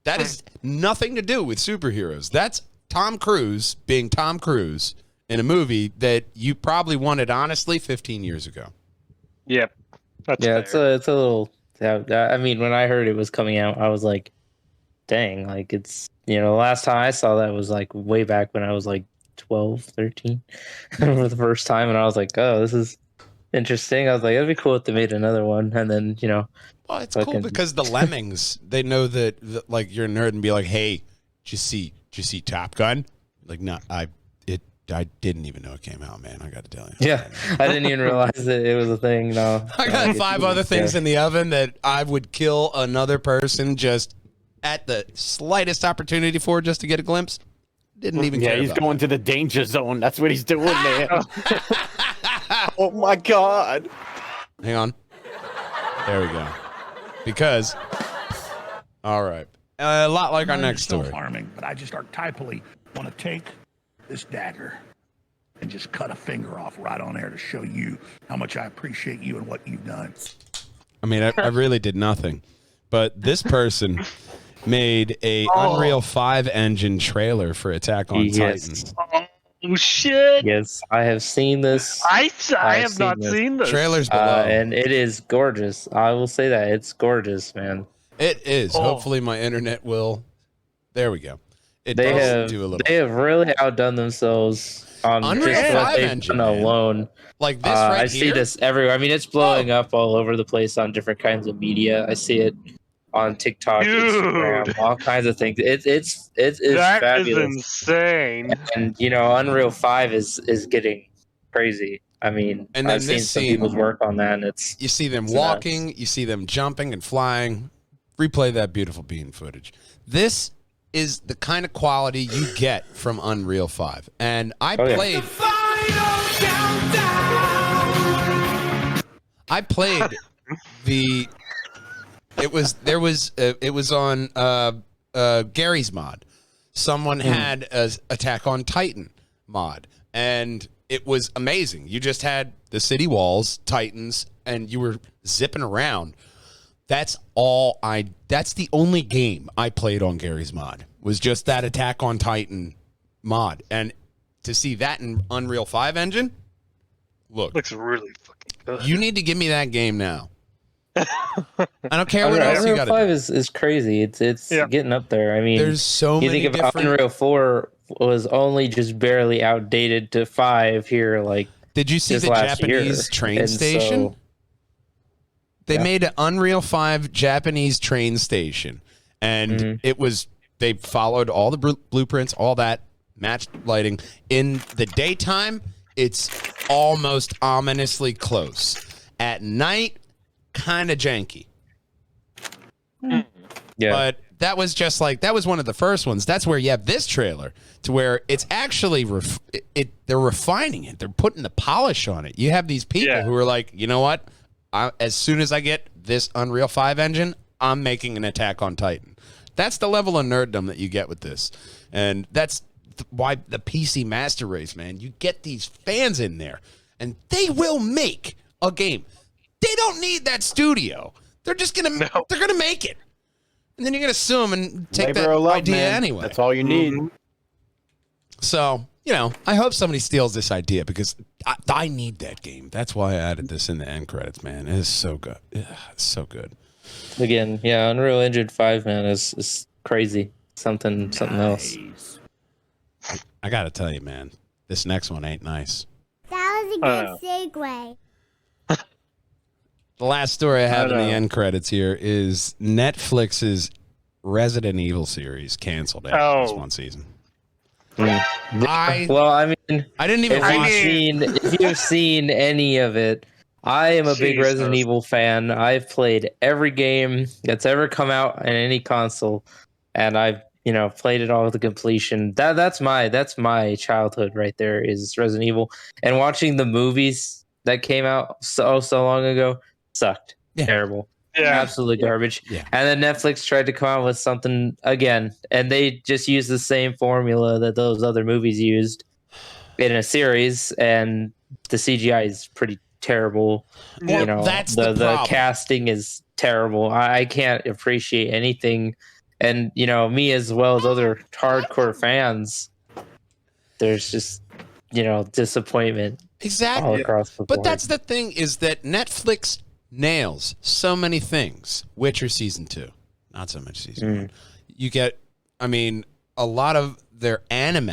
That is nothing to do with superheroes. That's Tom Cruise being Tom Cruise in a movie that you probably wanted, honestly, 15 years ago. Yep. Yeah, it's a little... I mean, when I heard it was coming out, I was like, dang, like it's... the last time I saw that was like way back when I was like 12, 13 for the first time. And I was like, oh, this is interesting. I was like, it'd be cool if they made another one. And then, Well, it's cool because the Lemmings, they know that like, you're a nerd and be like, hey, did you see Top Gun? Like, no, I didn't even know it came out, man. I got to tell you. Yeah, I didn't even realize that it was a thing. No, I got 5 other things in the oven that I would kill another person just at the slightest opportunity for just to get a glimpse. Didn't even care. Yeah, he's about going to the danger zone. That's what he's doing, man. Oh my God. Hang on. There we go. Because, all right. A lot like our next story. Farming, but I just archetypally want to take this dagger and just cut a finger off right on there to show you how much I appreciate you and what you've done. I mean, I really did nothing. But this person made a Unreal 5 engine trailer for Attack on Titan. Oh, shit. Yes, I have seen this. I have not seen this. Trailers below. And it is gorgeous. I will say that. It's gorgeous, man. It is. Hopefully my internet will. There we go. They have really outdone themselves on Unreal just 5 what they've engine, done man. alone. Like this right I here? see this everywhere. I mean, it's blowing up all over the place on different kinds of media. I see it on TikTok, Instagram, all kinds of things. It is that fabulous. is insane. And Unreal 5 is getting crazy. I mean, And then I've seen this some scene, people's work on that, and it's you see them it's walking, nuts. you see them jumping and flying. Replay that beautiful bean footage. This is the kind of quality you get from Unreal 5. And I played it was on Gary's mod. Someone had a Attack on Titan mod, and it was amazing. You just had the city walls, Titans, and you were zipping around. That's the only game I played on Gary's mod, was just that Attack on Titan mod. And to see that in Unreal 5 engine, Looks really fucking good. you need to give me that game now. I don't care what else you Unreal got 5 to do. is crazy. It's getting up there. I mean, There's so you many think about different... Unreal 4 was only just barely outdated to 5 here, like Did you see just the last Japanese year. train And station? so- They made an Unreal 5 Japanese train station, and they followed all the blueprints, all that, matched lighting. In the daytime, it's almost ominously close. At night, kind of janky. Yeah. But that was just like, that was one of the first ones. That's where you have this trailer to where it's actually, they're refining it. They're putting the polish on it. You have these people who are like, you know what? As soon as I get this Unreal 5 engine, I'm making an Attack on Titan. That's the level of nerddom that you get with this. And that's why the PC Master Race, man, you get these fans in there, and they will make a game. They don't need that studio. They're just going to they're gonna make it. And then you're going to sue them and take Labor that of love, idea man. anyway. That's all you need. So, I hope somebody steals this idea because I need that game. That's why I added this in the end credits, man. It is so good. It's so good. Again, Unreal Engine 5, man, is crazy. Something else. I got to tell you, man, this next one ain't nice. That was a good segue. The last story I have in the end credits here is Netflix's Resident Evil series canceled after this one season. I didn't even watch it. If you've seen any of it, I am a big Resident Evil fan. I've played every game that's ever come out on any console, and I've played it all to completion. That's my childhood right there, is Resident Evil. And watching the movies that came out so long ago sucked. Yeah. Terrible. Yeah. Absolutely garbage. Yeah. And then Netflix tried to come out with something again, and they just used the same formula that those other movies used in a series, and the CGI is pretty terrible. Well, You know, that's the problem. casting is terrible. I can't appreciate anything. And, you know, me as well as other hardcore fans, there's just, you know, disappointment all Exactly. across the board. But that's the thing, is that Netflix nails so many things. Witcher season 2, not so much season 1. You get, I mean, a lot of their anime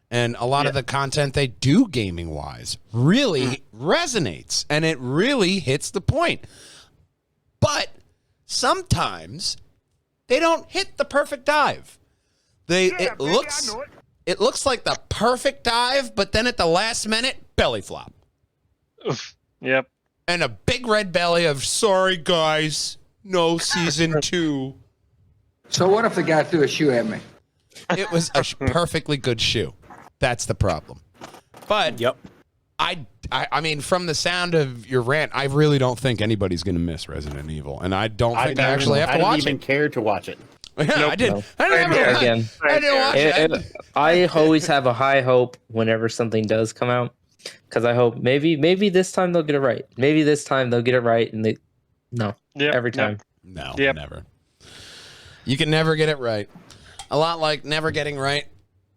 and a lot of the content they do gaming wise really resonates, and it really hits the point. But sometimes they don't hit the perfect dive. It looks like the perfect dive, but then at the last minute, belly flop. Yep. And a big red belly of, sorry guys, no season 2. So what if the guy threw a shoe at me? It was a perfectly good shoe. That's the problem. But I mean, from the sound of your rant, I really don't think anybody's going to miss Resident Evil, and I don't think I actually have to watch it. I didn't even care to watch it. Yeah, I did. No. I didn't Again. I didn't watch it. I always have a high hope whenever something does come out, because I hope maybe this time they'll get it right. Maybe this time they'll get it right, and every time. No, never. You can never get it right. A lot like never getting right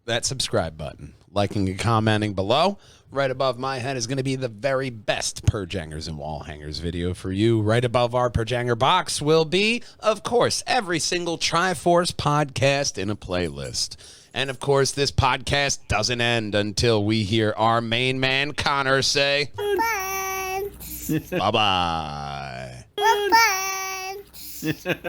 that subscribe button. Liking and commenting below. Right above my head is going to be the very best Purge Hangers and Wall Hangers video for you. Right above our Purge Hanger box will be, of course, every single Triforce podcast in a playlist. And, of course, this podcast doesn't end until we hear our main man, Connor, say, Bye. bye-bye. Bye.